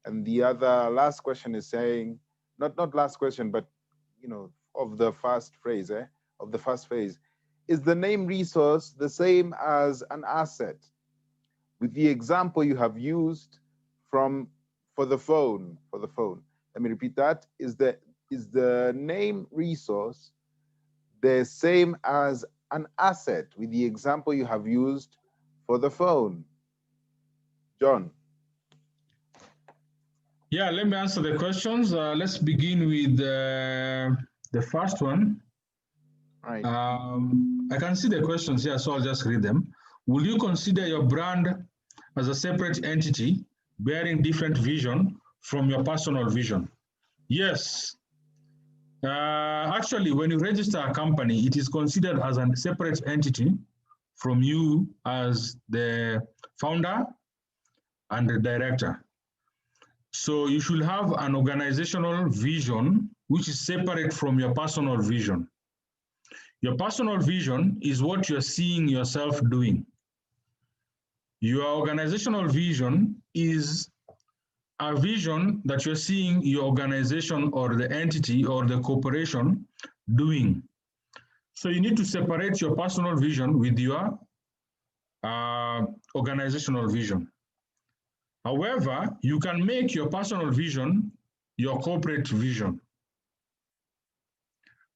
Speaker 3: And the other last question is saying, not last question, but of the first phrase, of the first phase, is the name resource the same as an asset? With the example you have used for the phone. Let me repeat that. Is the name resource the same as an asset with the example you have used for the phone? John.
Speaker 2: Yeah, let me answer the questions. Let's begin with the first one.
Speaker 3: Right.
Speaker 2: I can see the questions here, so I'll just read them. Will you consider your brand as a separate entity bearing different vision from your personal vision? Yes. Actually, when you register a company, it is considered as a separate entity from you as the founder and the director. So you should have an organizational vision which is separate from your personal vision. Your personal vision is what you're seeing yourself doing. Your organizational vision is a vision that you're seeing your organization or the entity or the corporation doing. So you need to separate your personal vision with your organizational vision. However, you can make your personal vision your corporate vision.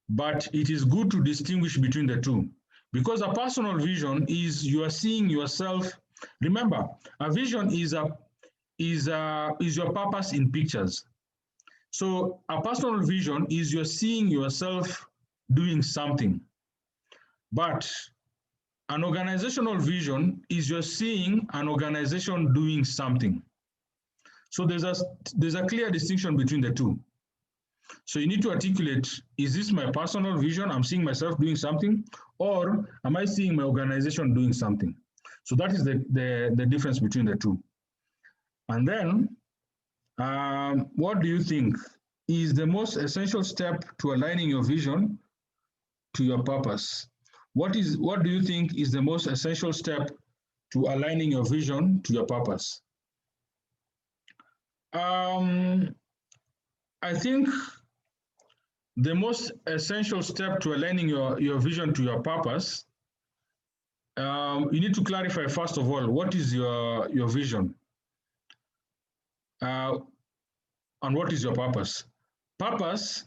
Speaker 2: But it is good to distinguish between the two, because a personal vision is you are seeing yourself. Remember, a vision is your purpose in pictures. So a personal vision is you're seeing yourself doing something. But an organizational vision is you're seeing an organization doing something. So there's a clear distinction between the two. So you need to articulate, is this my personal vision? I'm seeing myself doing something, or am I seeing my organization doing something? So that is the difference between the two. And then, what do you think is the most essential step to aligning your vision to your purpose? What do you think is the most essential step to aligning your vision to your purpose? I think the most essential step to aligning your vision to your purpose, you need to clarify, first of all, what is your vision? And what is your purpose? Purpose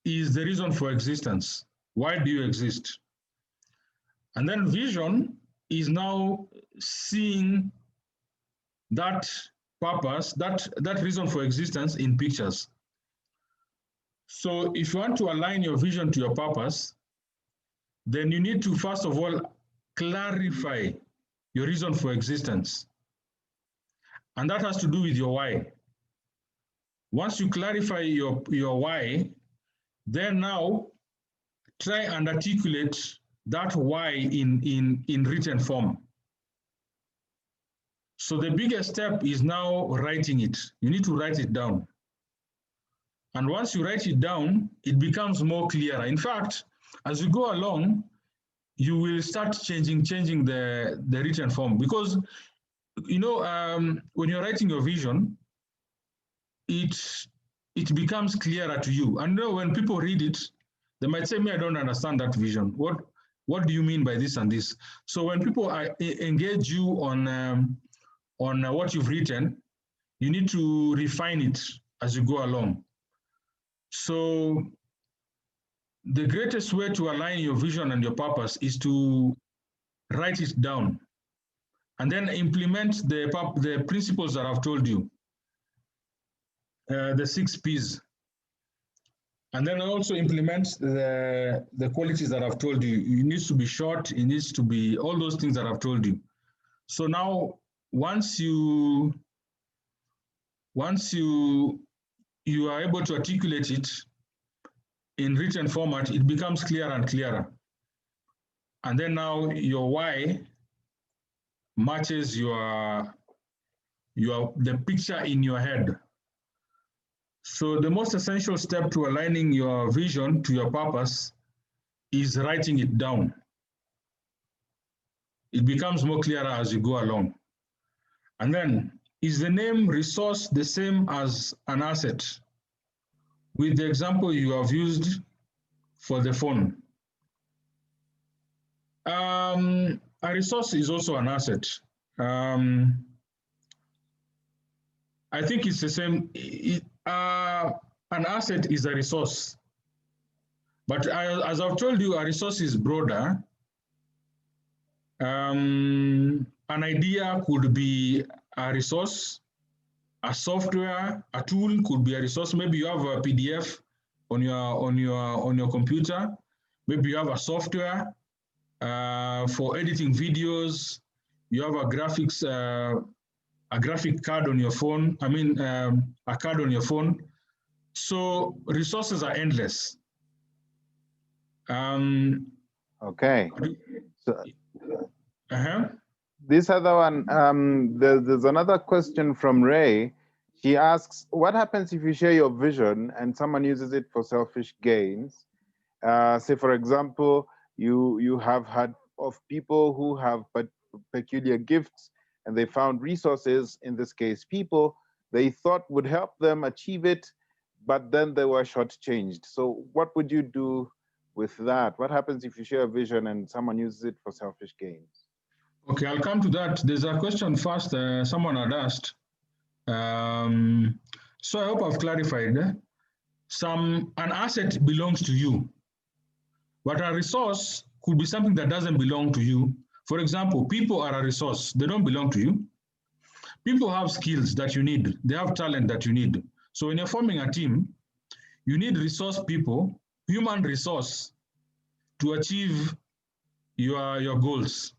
Speaker 2: is the reason for existence. Why do you exist? And then vision is now seeing that purpose, that reason for existence in pictures. So if you want to align your vision to your purpose, then you need to, first of all, clarify your reason for existence. And that has to do with your why. Once you clarify your why, then now try and articulate that why in written form. So the biggest step is now writing it. You need to write it down. And once you write it down, it becomes more clearer. In fact, as you go along, you will start changing the written form, because you know, when you're writing your vision, it becomes clearer to you. And you know, when people read it, they might say, "Me, I don't understand that vision. What do you mean by this and this?" So when people engage you on what you've written, you need to refine it as you go along. So the greatest way to align your vision and your purpose is to write it down and then implement the principles that I've told you, the 6 P's. And then also implement the qualities that I've told you. It needs to be short, it needs to be all those things that I've told you. So now, once you are able to articulate it in written format, it becomes clearer and clearer. And then now your why matches the picture in your head. So the most essential step to aligning your vision to your purpose is writing it down. It becomes more clearer as you go along. And then, is the name resource the same as an asset? With the example you have used for the phone. A resource is also an asset. I think it's the same. An asset is a resource. But as I've told you, a resource is broader. An idea could be a resource, a software, a tool could be a resource. Maybe you have a PDF on your computer. Maybe you have a software for editing videos. You have a graphic card on your phone. I mean, a card on your phone. So resources are endless.
Speaker 3: Okay. So, this other one, there's another question from Ray. He asks, what happens if you share your vision and someone uses it for selfish gains? Say, for example, you have heard of people who have peculiar gifts and they found resources, in this case, people, they thought would help them achieve it, but then they were shortchanged. So what would you do with that? What happens if you share a vision and someone uses it for selfish gains?
Speaker 2: Okay, I'll come to that. There's a question first someone had asked. So I hope I've clarified. An asset belongs to you, but a resource could be something that doesn't belong to you. For example, people are a resource. They don't belong to you. People have skills that you need. They have talent that you need. So when you're forming a team, you need resource people, human resource, to achieve your goals.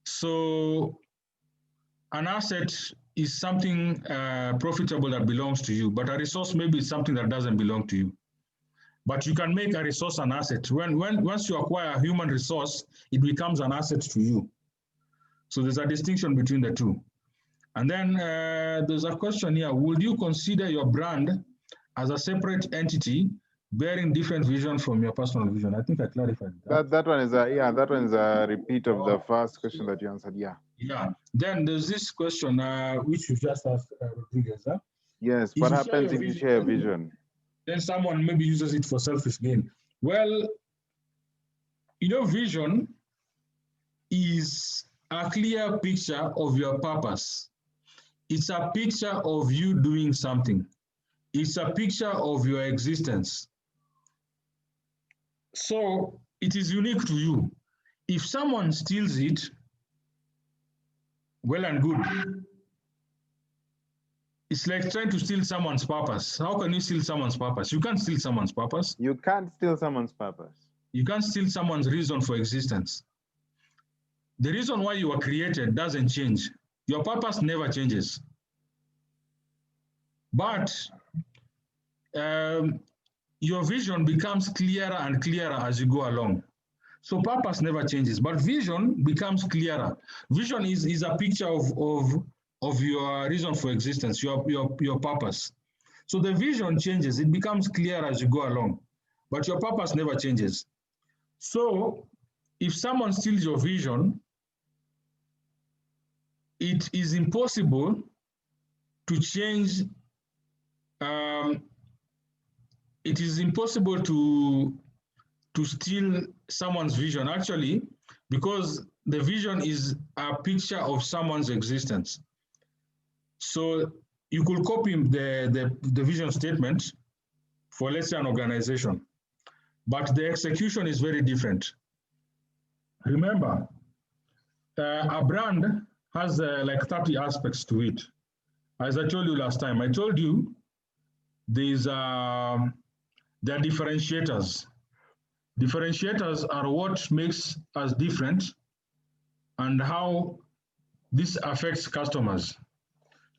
Speaker 2: So an asset is something profitable that belongs to you, but a resource maybe is something that doesn't belong to you. But you can make a resource an asset. Once you acquire a human resource, it becomes an asset to you. So there's a distinction between the two. And then there's a question here. Would you consider your brand as a separate entity bearing different vision from your personal vision? I think I clarified that.
Speaker 3: That one is a repeat of the first question that you answered. Yeah.
Speaker 2: Yeah. Then there's this question which you just asked, Rodriguez. Huh?
Speaker 3: Yes. What happens if you share a vision?
Speaker 2: Then someone maybe uses it for selfish gain. Well, vision is a clear picture of your purpose. It's a picture of you doing something. It's a picture of your existence. So it is unique to you. If someone steals it, well and good. It's like trying to steal someone's purpose. How can you steal someone's purpose? You can't steal someone's purpose.
Speaker 3: You can't steal someone's purpose.
Speaker 2: You can't steal someone's reason for existence. The reason why you were created doesn't change. Your purpose never changes. But your vision becomes clearer and clearer as you go along. So purpose never changes, but vision becomes clearer. Vision is a picture of your reason for existence, your purpose. So the vision changes, it becomes clearer as you go along, but your purpose never changes. So if someone steals your vision, it is impossible to change, it is impossible to steal someone's vision, actually, because the vision is a picture of someone's existence. So you could copy the vision statement for, let's say, an organization, but the execution is very different. Remember, a brand has like 30 aspects to it. As I told you last time, I told you there are differentiators. Differentiators are what makes us different and how this affects customers.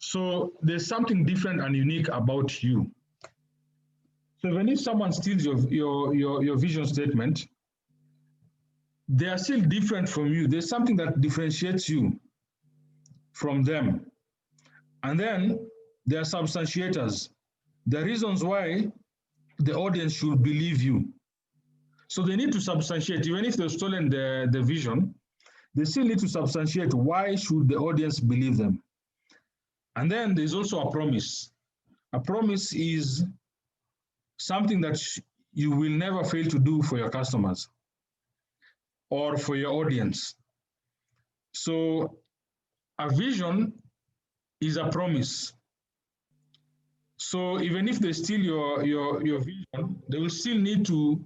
Speaker 2: So there's something different and unique about you. So even if someone steals your vision statement, they are still different from you. There's something that differentiates you from them. And then there are substantiators, the reasons why the audience should believe you. So they need to substantiate, even if they've stolen the vision, they still need to substantiate why should the audience believe them. And then there's also a promise. A promise is something that you will never fail to do for your customers or for your audience. So a vision is a promise. So even if they steal your vision, they will still need to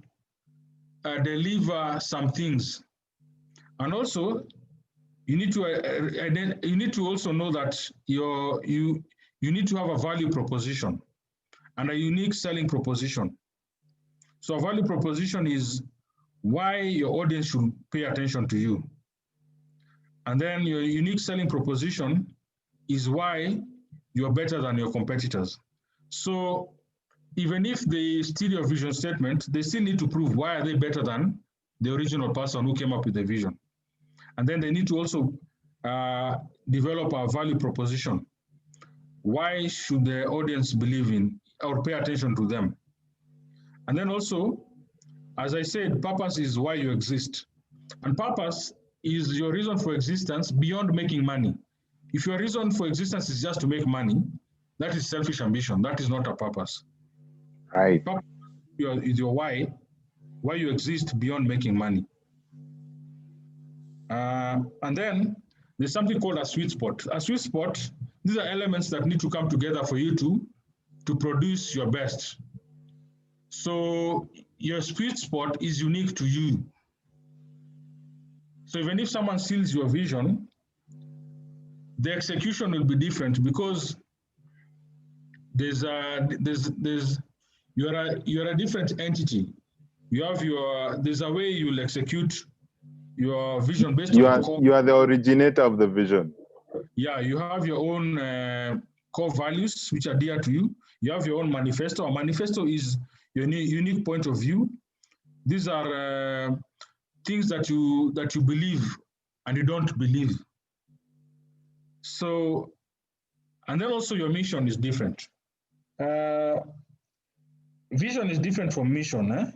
Speaker 2: deliver some things. And also, you need to also know that you need to have a value proposition and a unique selling proposition. So a value proposition is why your audience should pay attention to you. And then your unique selling proposition is why you're better than your competitors. So even if they steal your vision statement, they still need to prove why are they better than the original person who came up with the vision. And then they need to also develop a value proposition. Why should the audience believe in or pay attention to them? And then also, as I said, purpose is why you exist. And purpose is your reason for existence beyond making money. If your reason for existence is just to make money, that is selfish ambition. That is not a purpose.
Speaker 3: Right.
Speaker 2: Purpose is your why you exist beyond making money. And then there's something called a sweet spot. A sweet spot, these are elements that need to come together for you to produce your best. So your sweet spot is unique to you. So even if someone steals your vision, the execution will be different because you're a different entity. There's a way you'll execute your vision based on
Speaker 3: you are the originator of the vision.
Speaker 2: Yeah, you have your own core values which are dear to you. You have your own manifesto. A manifesto is your unique point of view. These are things that you believe and you don't believe. So, and then also your mission is different. Vision is different from mission.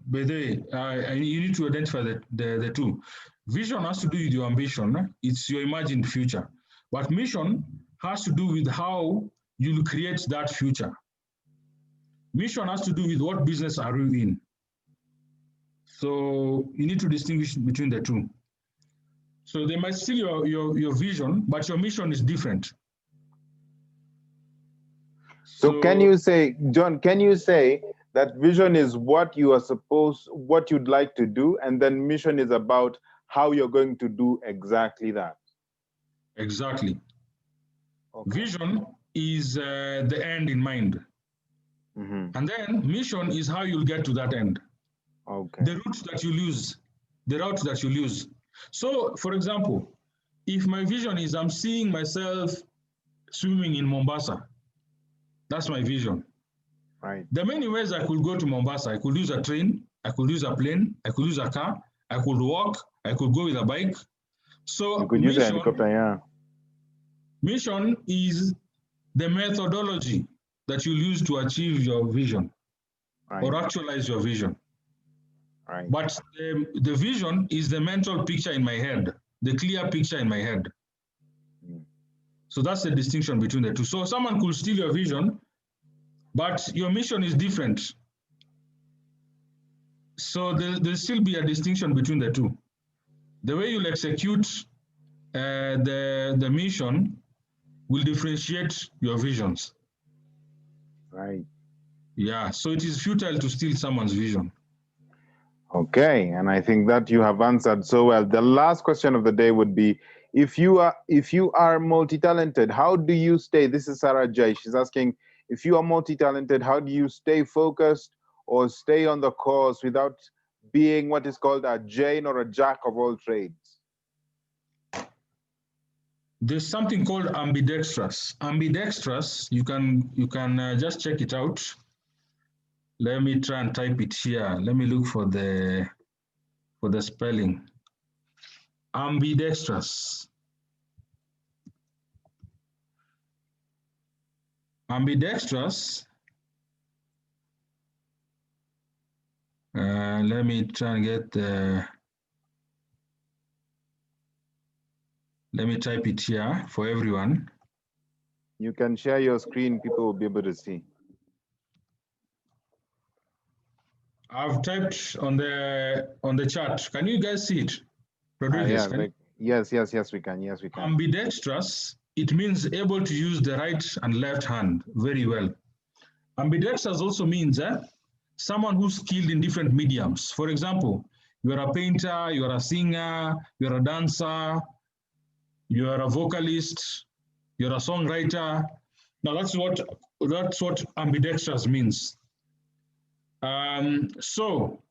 Speaker 2: But you need to identify the two. Vision has to do with your ambition. It's your imagined future. But mission has to do with how you'll create that future. Mission has to do with what business are you in. So you need to distinguish between the two. So they might steal your vision, but your mission is different.
Speaker 3: So can you say, John, can you say that vision is what what you'd like to do, and then mission is about how you're going to do exactly that?
Speaker 2: Exactly.
Speaker 3: Okay.
Speaker 2: Vision is the end in mind.
Speaker 3: Mm-hmm.
Speaker 2: And then mission is how you'll get to that end.
Speaker 3: Okay.
Speaker 2: The route that you'll use. So, for example, if my vision is I'm seeing myself swimming in Mombasa, that's my vision.
Speaker 3: Right.
Speaker 2: There are many ways I could go to Mombasa. I could use a train, I could use a plane, I could use a car, I could walk, I could go with a bike. So
Speaker 3: you could use a helicopter, yeah.
Speaker 2: Mission is the methodology that you'll use to achieve your vision, right, or actualize your vision.
Speaker 3: Right.
Speaker 2: But the vision is the mental picture in my head, the clear picture in my head. So that's the distinction between the two. So someone could steal your vision, but your mission is different. So there'll still be a distinction between the two. The way you'll execute the mission will differentiate your visions.
Speaker 3: Right.
Speaker 2: Yeah, so it is futile to steal someone's vision.
Speaker 3: Okay, and I think that you have answered so well. The last question of the day would be, if you are multi-talented, how do you stay? This is Sarah J. She's asking, if you are multi-talented, how do you stay focused or stay on the course without being what is called a Jane or a jack of all trades?
Speaker 2: There's something called ambidextrous. Ambidextrous, you can just check it out. Let me try and type it here. Let me look for the spelling. Ambidextrous. Ambidextrous. Let me try and get the. Let me type it here for everyone.
Speaker 3: You can share your screen, people will be able to see.
Speaker 2: I've typed on the chat. Can you guys see it?
Speaker 3: Yes, we can. Yes, we can.
Speaker 2: Ambidextrous, it means able to use the right and left hand very well. Ambidextrous also means someone who's skilled in different mediums. For example, you're a painter, you're a singer, you're a dancer, you're a vocalist, you're a songwriter. Now that's what ambidextrous means. So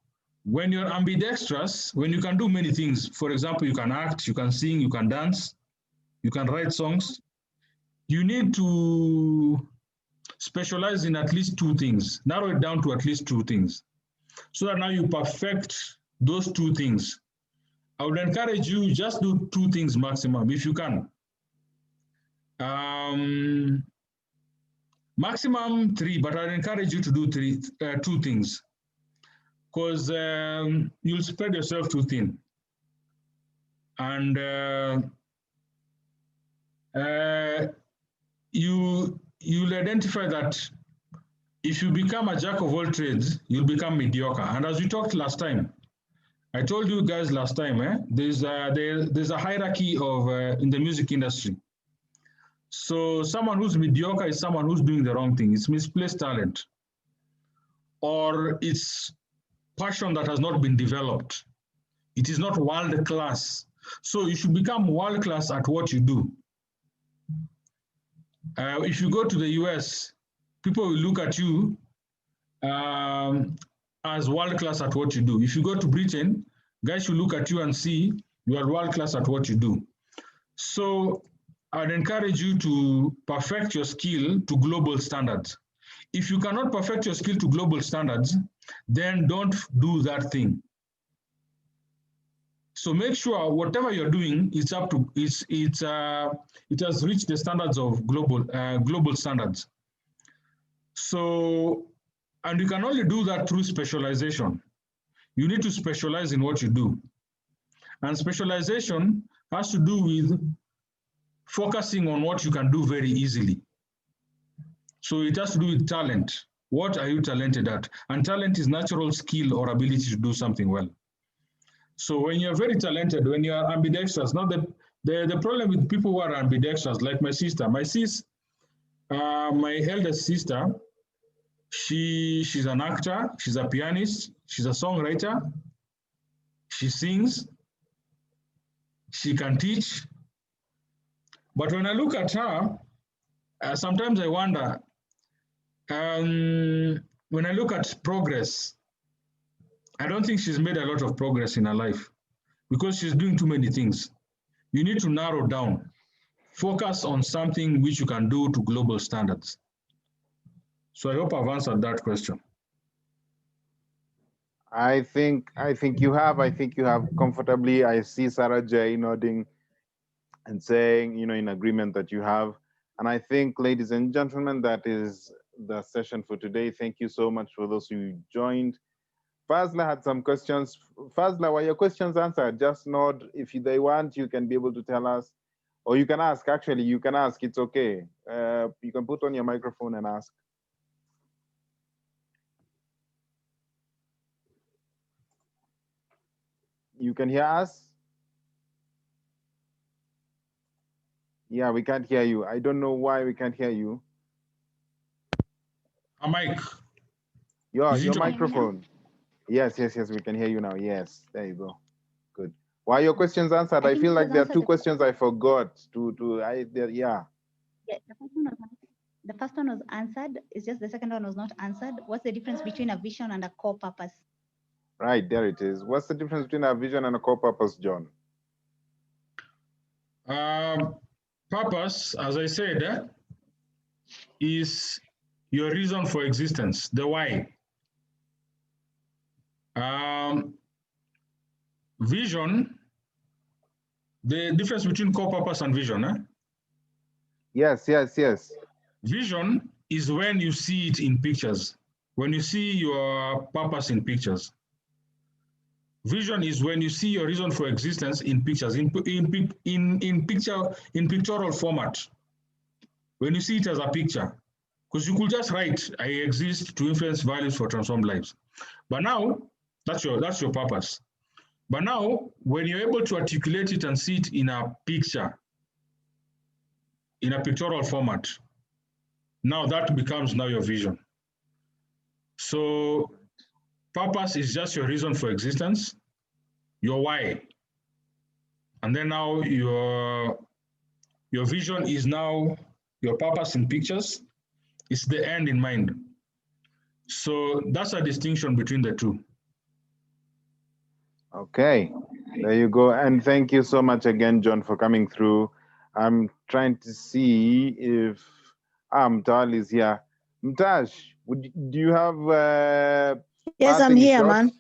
Speaker 2: when you're ambidextrous, when you can do many things, for example, you can act, you can sing, you can dance, you can write songs, you need to specialize in at least two things, narrow it down to at least two things, so that now you perfect those two things. I would encourage you just do two things maximum if you can. Maximum three, but I'd encourage you to do two things, because you'll spread yourself too thin. And you'll identify that if you become a jack of all trades, you'll become mediocre. And as we talked last time, I told you guys last time, there's a hierarchy of in the music industry. So someone who's mediocre is someone who's doing the wrong thing. It's misplaced talent, or it's passion that has not been developed. It is not world class. So you should become world class at what you do. If you go to the US, people will look at you as world class at what you do. If you go to Britain, guys will look at you and see you are world class at what you do. So I'd encourage you to perfect your skill to global standards. If you cannot perfect your skill to global standards, then don't do that thing. So make sure whatever you're doing is up to it has reached the standards of global standards. So, and you can only do that through specialization. You need to specialize in what you do. And specialization has to do with focusing on what you can do very easily. So it has to do with talent. What are you talented at? And talent is natural skill or ability to do something well. So when you're very talented, when you are ambidextrous, not the problem with people who are ambidextrous, like my sister. My eldest sister, she's an actor, she's a pianist, she's a songwriter, she sings, she can teach. But when I look at her, sometimes I wonder, when I look at progress, I don't think she's made a lot of progress in her life because she's doing too many things. You need to narrow down, focus on something which you can do to global standards. So I hope I've answered that question.
Speaker 3: I think you have. I think you have comfortably. I see Sarah J nodding and saying, in agreement that you have. And I think, ladies and gentlemen, that is the session for today. Thank you so much for those who joined. Fazla had some questions. Fazla, were your questions answered? Just nod. If they want, you can be able to tell us. Or you can ask. Actually, you can ask. It's okay. You can put on your microphone and ask. You can hear us? Yeah, we can't hear you. I don't know why we can't hear you.
Speaker 2: A mic.
Speaker 3: Your microphone. Yes, we can hear you now. Yes, there you go. Good. Why your questions answered? I feel like there are two questions I forgot yeah.
Speaker 4: Yeah, the first one was answered. It's just the second one was not answered. What's the difference between a vision and a core purpose?
Speaker 3: Right, there it is. What's the difference between a vision and a core purpose, John?
Speaker 2: Purpose, as I said, is your reason for existence, the why. Vision, the difference between core purpose and vision.
Speaker 3: Yes.
Speaker 2: Vision is when you see it in pictures, when you see your purpose in pictures. Vision is when you see your reason for existence in pictures, in pictorial format. When you see it as a picture, because you could just write, I exist to influence values for transformed lives. But now, that's your purpose. But now, when you're able to articulate it and see it in a picture, in a pictorial format, now that becomes now your vision. So purpose is just your reason for existence, your why. And then now your vision is now your purpose in pictures. It's the end in mind. So that's a distinction between the two.
Speaker 3: Okay, there you go. And thank you so much again, John, for coming through. I'm trying to see if Mtal is here. Mtash, do you have
Speaker 5: Yes, I'm here, man.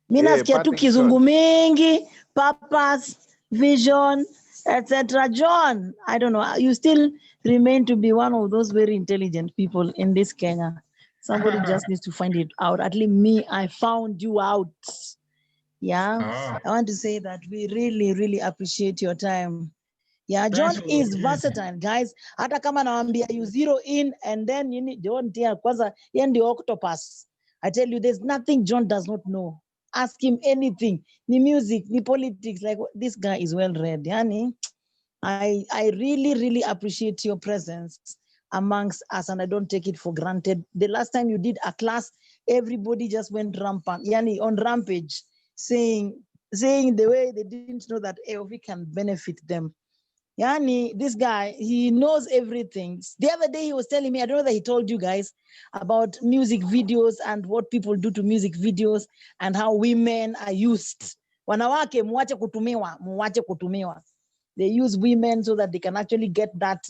Speaker 5: Mimi nasikia tu kizungu mingi, purpose, vision, etc. John, I don't know. You still remain to be one of those very intelligent people in this Kenya. Somebody just needs to find it out. At least me, I found you out. Yeah. I want to say that we really, really appreciate your time. Yeah, John is versatile, guys. Hata kama naambia you zero in and then you need John tia kwanza yeye ndio octopus. I tell you, there's nothing John does not know. Ask him anything. Ni music, ni politics. Like, this guy is well read. Yani, I really, really appreciate your presence amongst us, and I don't take it for granted. The last time you did a class, everybody just went rampant, yani on rampage, saying the way they didn't know that AOV can benefit them. Yani, this guy, he knows everything. The other day he was telling me, I don't know that he told you guys about music videos and what people do to music videos and how women are used. Wanawake muache kutumiwa. They use women so that they can actually get that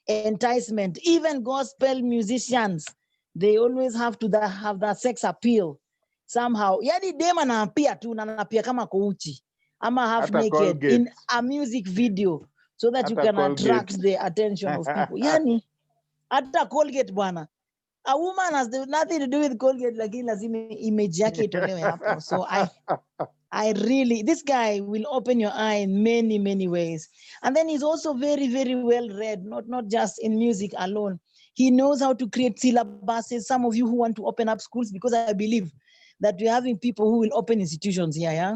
Speaker 5: enticement. Even gospel musicians, they always have to have that sex appeal somehow. Yani dem anaapia tu na anaapia kama kouchi. Ama half naked in a music video so that you can attract the attention of people. Yani, hata Colgate bwana. A woman has nothing to do with Colgate, lakini lazima image yake itolewe hapo. So I really, this guy will open your eye in many, many ways. And then he's also very, very well read, not just in music alone. He knows how to create syllabuses. Some of you who want to open up schools, because I believe that we're having people who will open institutions here, yeah?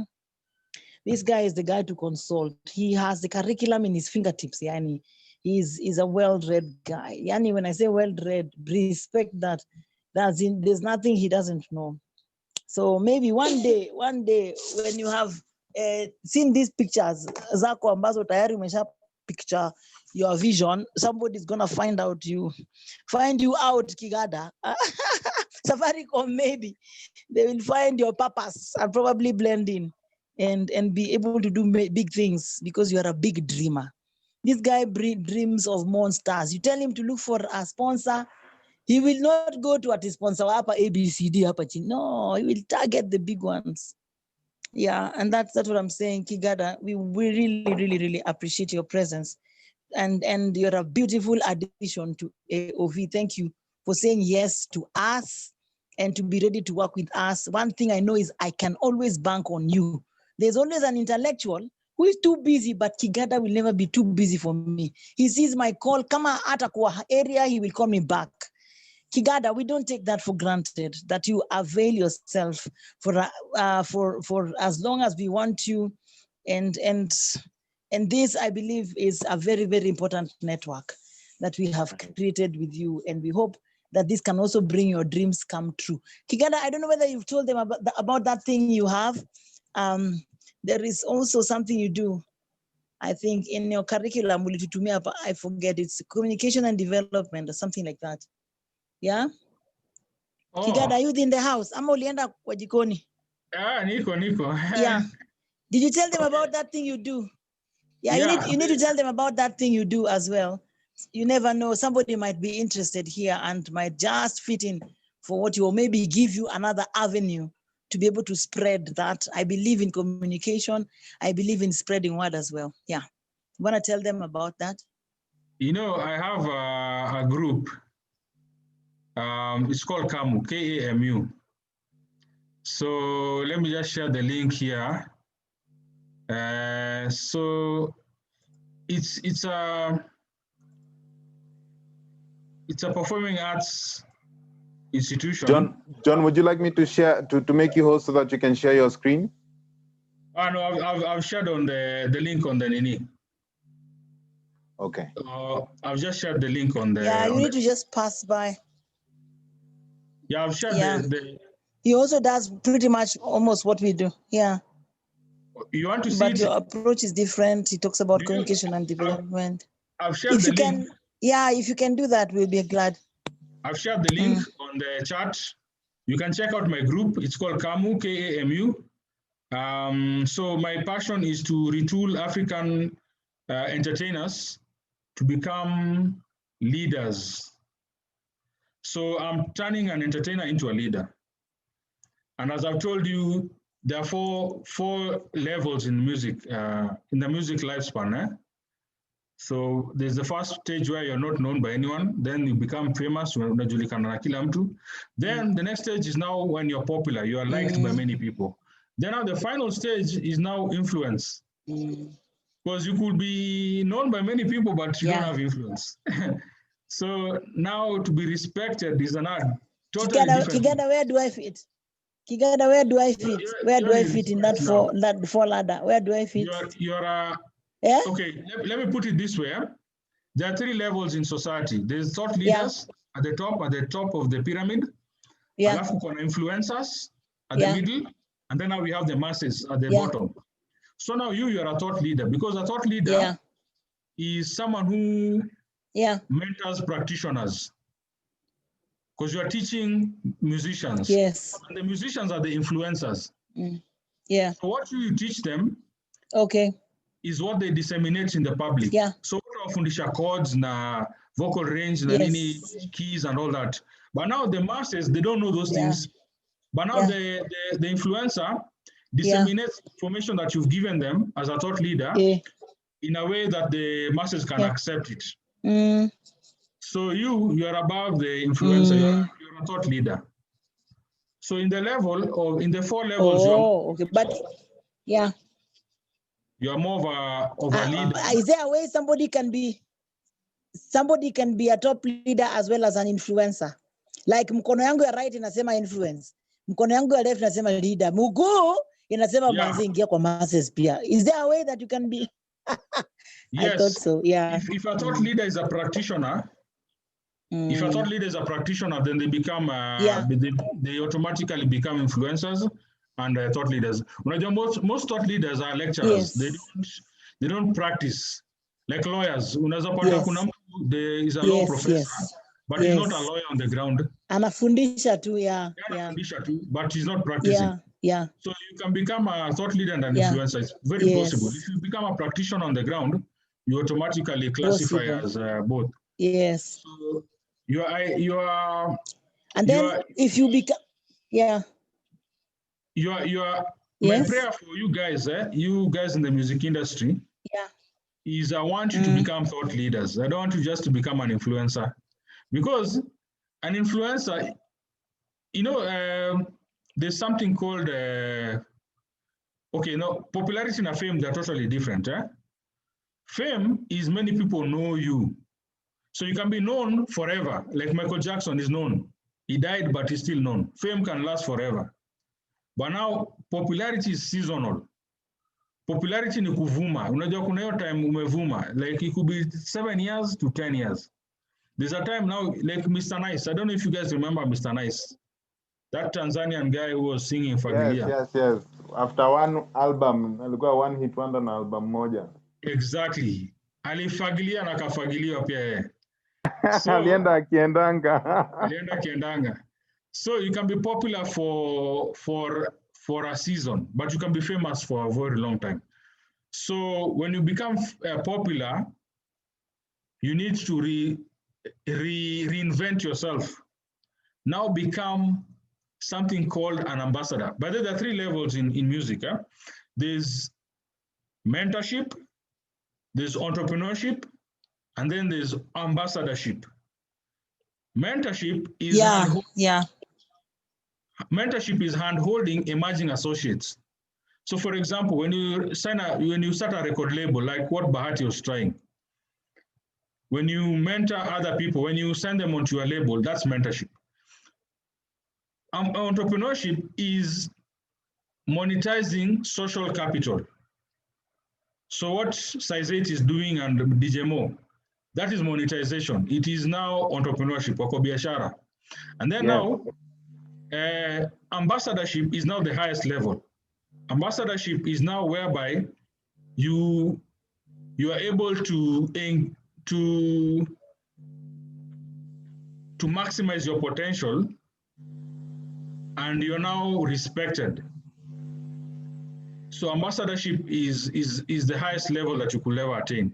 Speaker 5: This guy is the guy to consult. He has the curriculum in his fingertips, yani. He's a well-read guy. Yani, when I say well-read, respect that. There's nothing he doesn't know. So maybe one day when you have seen these pictures, zako ambazo tayari umesha picture your vision, somebody's gonna find you out, Kigada. Safaricom, maybe they will find your purpose and probably blend in and be able to do big things because you are a big dreamer. This guy dreams of monsters. You tell him to look for a sponsor, he will not go to a sponsor hapa ABCD hapa chini. No, he will target the big ones. Yeah, and that's what I'm saying, Kigada. We really, really, really appreciate your presence, and you're a beautiful addition to AOV. Thank you for saying yes to us and to be ready to work with us. One thing I know is I can always bank on you. There's always an intellectual who is too busy, but Kigada will never be too busy for me. He sees my call, kama atakuwa area, he will call me back. Kigada, we don't take that for granted, that you avail yourself for as long as we want you. And this, I believe, is a very, very important network that we have created with you. And we hope that this can also bring your dreams come true. Kigada, I don't know whether you've told them about that thing you have. There is also something you do, I think, in your curriculum, I forget, it's communication and development or something like that. Yeah? Oh. Kigada, are you in the house? Ama ulienda kwa jikoni?
Speaker 2: Niko.
Speaker 5: Yeah. Did you tell them about that thing you do? Yeah, you need to tell them about that thing you do as well. You never know, somebody might be interested here and might just fit in for what you, or maybe give you another avenue to be able to spread that. I believe in communication. I believe in spreading word as well. Yeah. You want to tell them about that?
Speaker 2: You know, I have a group. It's called KAMU, K-A-M-U. So let me just share the link here. So it's a performing arts institution.
Speaker 3: John, would you like me to share to make you host so that you can share your screen?
Speaker 2: No, I've shared on the link on the Nini.
Speaker 3: Okay.
Speaker 2: I've just shared the link on the.
Speaker 5: Yeah, you need to just pass by.
Speaker 2: Yeah, I've shared the.
Speaker 5: He also does pretty much almost what we do. Yeah.
Speaker 2: You want to see
Speaker 5: but your approach is different. He talks about communication and development.
Speaker 2: I've shared the link.
Speaker 5: If you can do that, we'll be glad.
Speaker 2: I've shared the link on the chat. You can check out my group. It's called KAMU, K-A-M-U. So my passion is to retool African entertainers to become leaders. So I'm turning an entertainer into a leader. And as I've told you, there are four levels in music, in the music lifespan. So there's the first stage where you're not known by anyone, then you become famous, then the next stage is now when you're popular, you are liked by many people. Then now the final stage is now influence. Because you could be known by many people, but you
Speaker 5: Yeah.
Speaker 2: don't have influence. So now to be respected is another totally
Speaker 5: Kigada,
Speaker 2: different.
Speaker 5: Kigada, where do I fit? Kigada, where do I fit? Where do I fit in that four ladder? Where do I fit?
Speaker 2: You're
Speaker 5: Yeah?
Speaker 2: okay, let me put it this way. There are 3 levels in society. There's thought leaders at the top of the pyramid.
Speaker 5: Yeah.
Speaker 2: Alafu kuna influencers at
Speaker 5: Yeah.
Speaker 2: the middle, and then now we have the masses at the bottom. So now you are a thought leader, because a thought leader is someone who mentors practitioners. Because you are teaching musicians.
Speaker 5: Yes.
Speaker 2: And the musicians are the influencers.
Speaker 5: Yeah.
Speaker 2: So what you teach them is what they disseminate in the public.
Speaker 5: Yeah.
Speaker 2: So fundisha chords, na vocal range, na nini, keys and all that. But now the masses, they don't know those things. But now the influencer disseminates information that you've given them as a thought leader in a way that the masses can accept it. So you are above the influencer, you're a thought leader. So in the 4 levels,
Speaker 5: but
Speaker 2: you're more of a leader.
Speaker 5: Is there a way somebody can be a top leader as well as an influencer? Like mkono yangu ya right inasema influence, mkono yangu ya left inasema leader, mguu inasema manzi ingia kwa masses pia. Is there a way that you can be?
Speaker 2: Yes.
Speaker 5: I thought so. Yeah.
Speaker 2: If a thought leader is a practitioner, then they become they automatically become influencers and thought leaders. Most thought leaders are lecturers. They don't practice like lawyers. There is a law professor, but he's not a lawyer on the ground.
Speaker 5: Anafundisha tu,
Speaker 2: Anafundisha tu, but he's not practicing.
Speaker 5: Yeah.
Speaker 2: So you can become a thought leader and an influencer. It's very possible. If you become a practitioner on the ground, you automatically classify as both.
Speaker 5: Yes.
Speaker 2: So you are.
Speaker 5: And then if you become,
Speaker 2: you are. My prayer for you guys in the music industry, is I want you to become thought leaders. I don't want you just to become an influencer, because an influencer, there's something called popularity and fame. They're totally different. Fame is many people know you, so you can be known forever. Like Michael Jackson is known. He died, but he's still known. Fame can last forever. But now popularity is seasonal. Popularity ni kuvuma. Unajua kuna hiyo time umevuma. Like it could be 7 years to 10 years. There's a time now, like Mr. Nice. I don't know if you guys remember Mr. Nice. That Tanzanian guy who was singing Fagilia.
Speaker 3: Yes. After one album, alikuwa one hit wonder na album moja.
Speaker 2: Exactly. Alifagilia na kafagiliwa pia yeye. So,
Speaker 3: alienda akiendanga.
Speaker 2: So you can be popular for a season, but you can be famous for a very long time. So when you become popular, you need to reinvent yourself. Now become something called an ambassador. But there are 3 levels in music. There's mentorship, there's entrepreneurship, and then there's ambassadorship. Mentorship is mentorship is hand-holding emerging associates. So for example, when you start a record label, like what Bahati was trying, when you mentor other people, when you send them onto your label, that's mentorship. Entrepreneurship is monetizing social capital. So what Size 8 is doing and DJ Mo, that is monetization. It is now entrepreneurship, wako biashara. And then now, ambassadorship is now the highest level. Ambassadorship is now whereby you are able to maximize your potential, and you're now respected. So ambassadorship is the highest level that you could ever attain.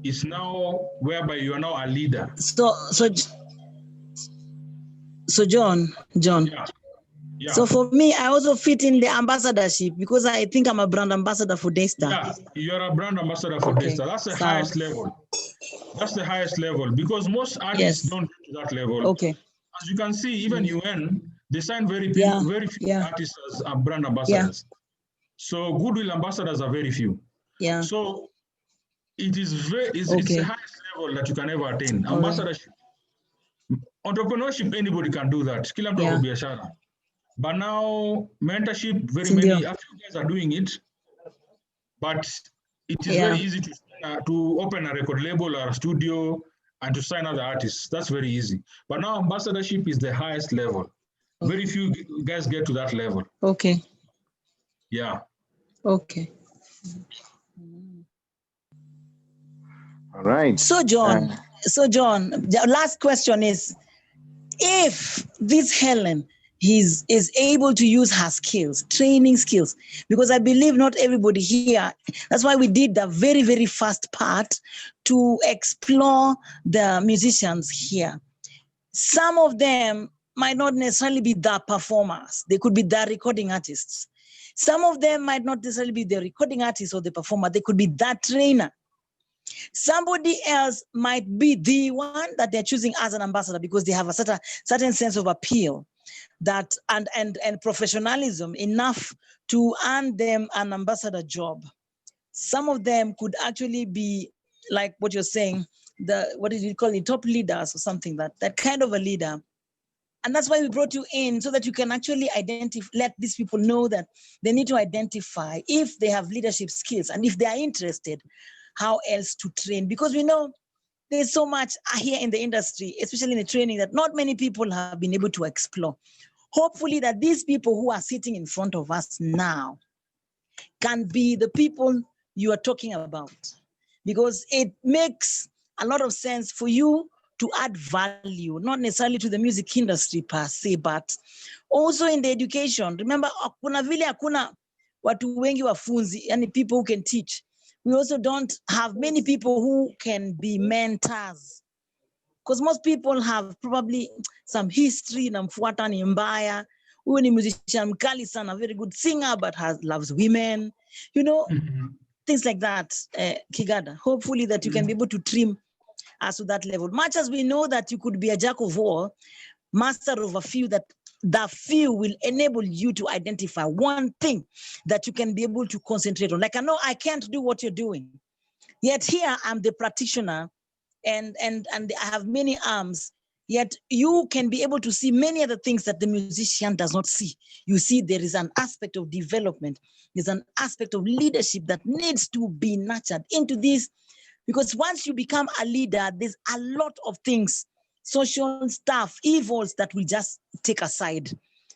Speaker 2: It's now whereby you are now a leader.
Speaker 5: So John.
Speaker 2: Yeah.
Speaker 5: So for me, I also fit in the ambassadorship because I think I'm a brand ambassador for Daystar.
Speaker 2: Yeah, you're a brand ambassador for Daystar. That's the highest level. That's the highest level, because most artists don't get to that level.
Speaker 5: Okay.
Speaker 2: As you can see, even UN, they sign very few artists as brand ambassadors. So goodwill ambassadors are very few.
Speaker 5: Yeah.
Speaker 2: So It is it's the highest level that you can ever attain.
Speaker 5: All
Speaker 2: Ambassadorship, entrepreneurship, anybody can do that. Kila mtu ako biashara. But now mentorship, very many, a few guys are doing it. But it is very easy to open a record label or a studio and to sign other artists. That's very easy. But now ambassadorship is the highest level. Very few guys get to that level.
Speaker 5: Okay.
Speaker 2: Yeah.
Speaker 5: Okay.
Speaker 3: All right.
Speaker 5: So John, the last question is, if this Helen is able to use her skills, training skills, because I believe not everybody here, that's why we did the very, very first part to explore the musicians here. Some of them might not necessarily be the performers. They could be the recording artists. Some of them might not necessarily be the recording artist or the performer. They could be that trainer. Somebody else might be the one that they're choosing as an ambassador because they have a certain sense of appeal that and professionalism enough to earn them an ambassador job. Some of them could actually be like what you're saying, what did you call it, top leaders or something, that kind of a leader. And that's why we brought you in, so that you can actually let these people know that they need to identify if they have leadership skills and if they are interested, how else to train. Because we know there's so much here in the industry, especially in the training, that not many people have been able to explore. Hopefully that these people who are sitting in front of us now can be the people you are talking about, because it makes a lot of sense for you to add value, not necessarily to the music industry per se, but also in the education. Remember, kuna vile hakuna watu wengi wafunzi, yani people who can teach. We also don't have many people who can be mentors, because most people have probably some history, namfuata ni mbaya, huyu ni musician mkali sana, very good singer, but loves women, things like that, Kigada. Hopefully that you can be able to trim us to that level. Much as we know that you could be a jack of all, master of a few, that the few will enable you to identify one thing that you can be able to concentrate on. Like, I know I can't do what you're doing, yet here I'm the practitioner and I have many arms, yet you can be able to see many other things that the musician does not see. You see, there is an aspect of development, there's an aspect of leadership that needs to be nurtured into this, because once you become a leader, there's a lot of things, social stuff, evils that we just take aside,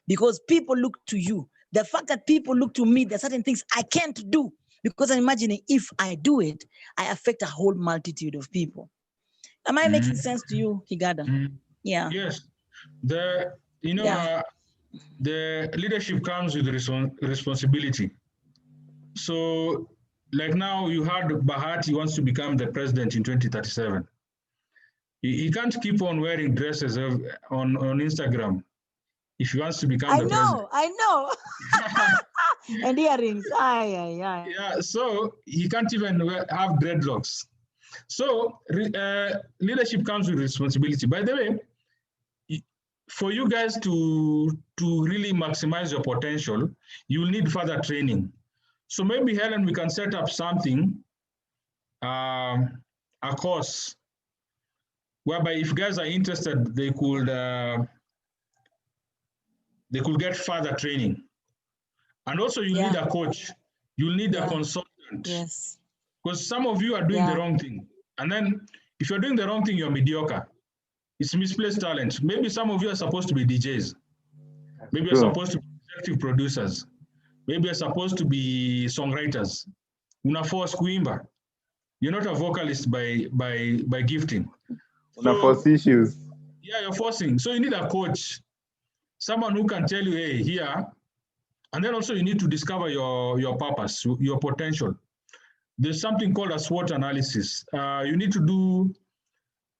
Speaker 5: because people look to you. The fact that people look to me, there are certain things I can't do, because I'm imagining if I do it, I affect a whole multitude of people. Am I making sense to you, Kigada? Yeah.
Speaker 2: Yes. The leadership comes with responsibility. So, like now, you heard Bahati wants to become the president in 2037. He can't keep on wearing dresses on Instagram if he wants to become the president.
Speaker 5: I know. And earrings. Yeah,
Speaker 2: so he can't even have dreadlocks. So leadership comes with responsibility. By the way, for you guys to really maximize your potential, you'll need further training. So maybe, Helen, we can set up something, a course, whereby if guys are interested, they could get further training. And also you need a coach, you'll need a consultant.
Speaker 5: Yes.
Speaker 2: Because some of you are doing the wrong thing. And then if you're doing the wrong thing, you're mediocre. It's misplaced talent. Maybe some of you are supposed to be DJs. Maybe you're supposed to be executive producers. Maybe you're supposed to be songwriters. Una force kuimba. You're not a vocalist by gifting.
Speaker 3: Una force issues.
Speaker 2: Yeah, you're forcing. So you need a coach. Someone who can tell you, hey, here. And then also you need to discover your purpose, your potential. There's something called a SWOT analysis. You need to do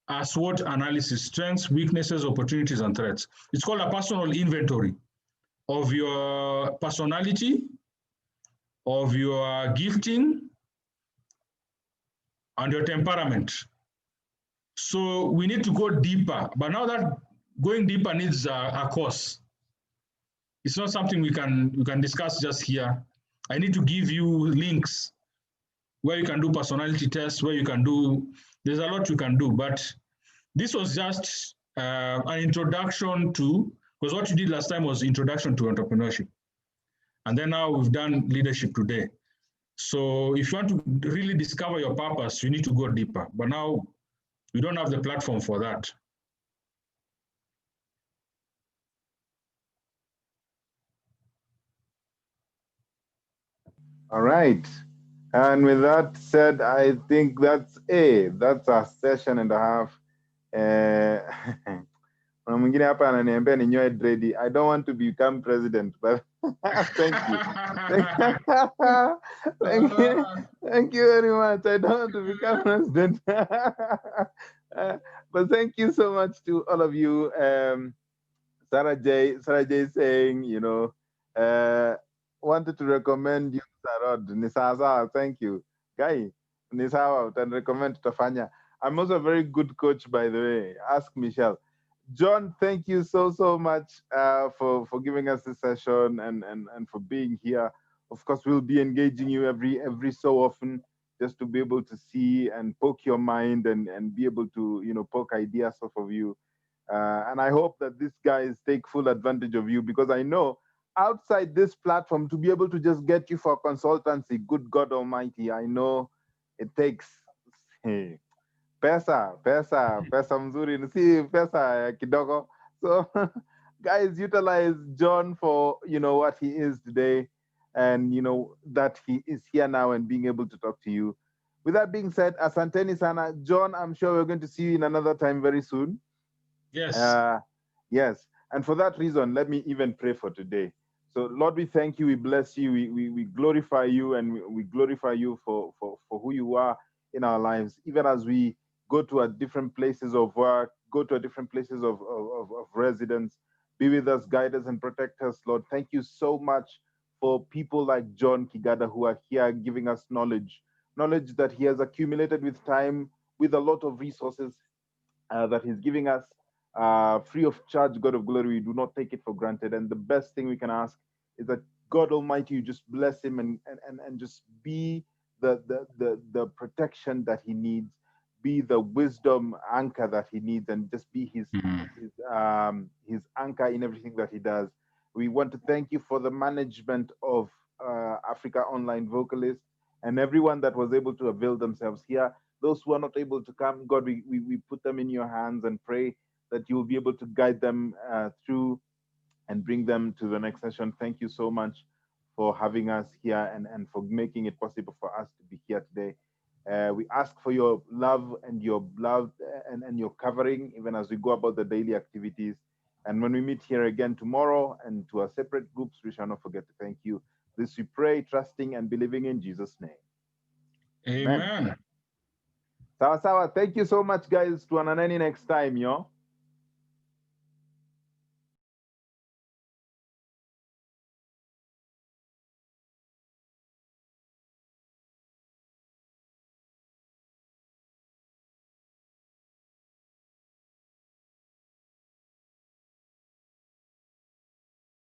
Speaker 2: a SWOT analysis: strengths, weaknesses, opportunities, and threats. It's called a personal inventory of your personality, of your gifting, and your temperament. So we need to go deeper. But now that going deeper needs a course. It's not something we can discuss just here. I need to give you links where you can do personality tests, where you can do, there's a lot you can do, but this was just an introduction to, because what you did last time was introduction to entrepreneurship. And then now we've done leadership today. So if you want to really discover your purpose, you need to go deeper. But now we don't have the platform for that.
Speaker 3: All right. And with that said, I think that's a session and a half. Kuna mwingine hapa ananiambia ninyoe dread. I don't want to become president, but thank you. Thank you very much. I don't want to become president. But thank you so much to all of you. Sarah J saying, you know, wanted to recommend you, Sarod. Nisaza, thank you. Guy, Nisawa, and recommend Tafanya. I'm also a very good coach, by the way. Ask Michelle. John, thank you so much for giving us this session and for being here. Of course, we'll be engaging you every so often just to be able to see and poke your mind and be able to, you know, poke ideas off of you. And I hope that these guys take full advantage of you, because I know outside this platform, to be able to just get you for consultancy, good God Almighty, I know it takes pesa mzuri, si pesa kidogo. So guys, utilize John for, you know, what he is today, and you know that he is here now and being able to talk to you. With that being said, asanteni sana. John, I'm sure we're going to see you in another time very soon.
Speaker 2: Yes.
Speaker 3: Yes. And for that reason, let me even pray for today. So Lord, we thank you, we bless you, we glorify you, and we glorify you for who you are in our lives, even as we go to different places of work, go to different places of residence. Be with us, guide us, and protect us, Lord. Thank you so much for people like John Kigada who are here giving us knowledge that he has accumulated with time, with a lot of resources that he's giving us free of charge. God of glory, we do not take it for granted. And the best thing we can ask is that God Almighty, you just bless him and just be the protection that he needs, be the wisdom anchor that he needs, and just be his anchor in everything that he does. We want to thank you for the management of Africa Online Vocalists and everyone that was able to avail themselves here. Those who are not able to come, God, we put them in your hands and pray that you will be able to guide them through and bring them to the next session. Thank you so much for having us here and for making it possible for us to be here today. We ask for your love and your blood and your covering, even as we go about the daily activities. And when we meet here again tomorrow and to our separate groups, we shall not forget to thank you. This we pray, trusting and believing in Jesus' name.
Speaker 2: Amen.
Speaker 3: Sawa sawa. Thank you so much, guys. Tuonaneni next time, yo.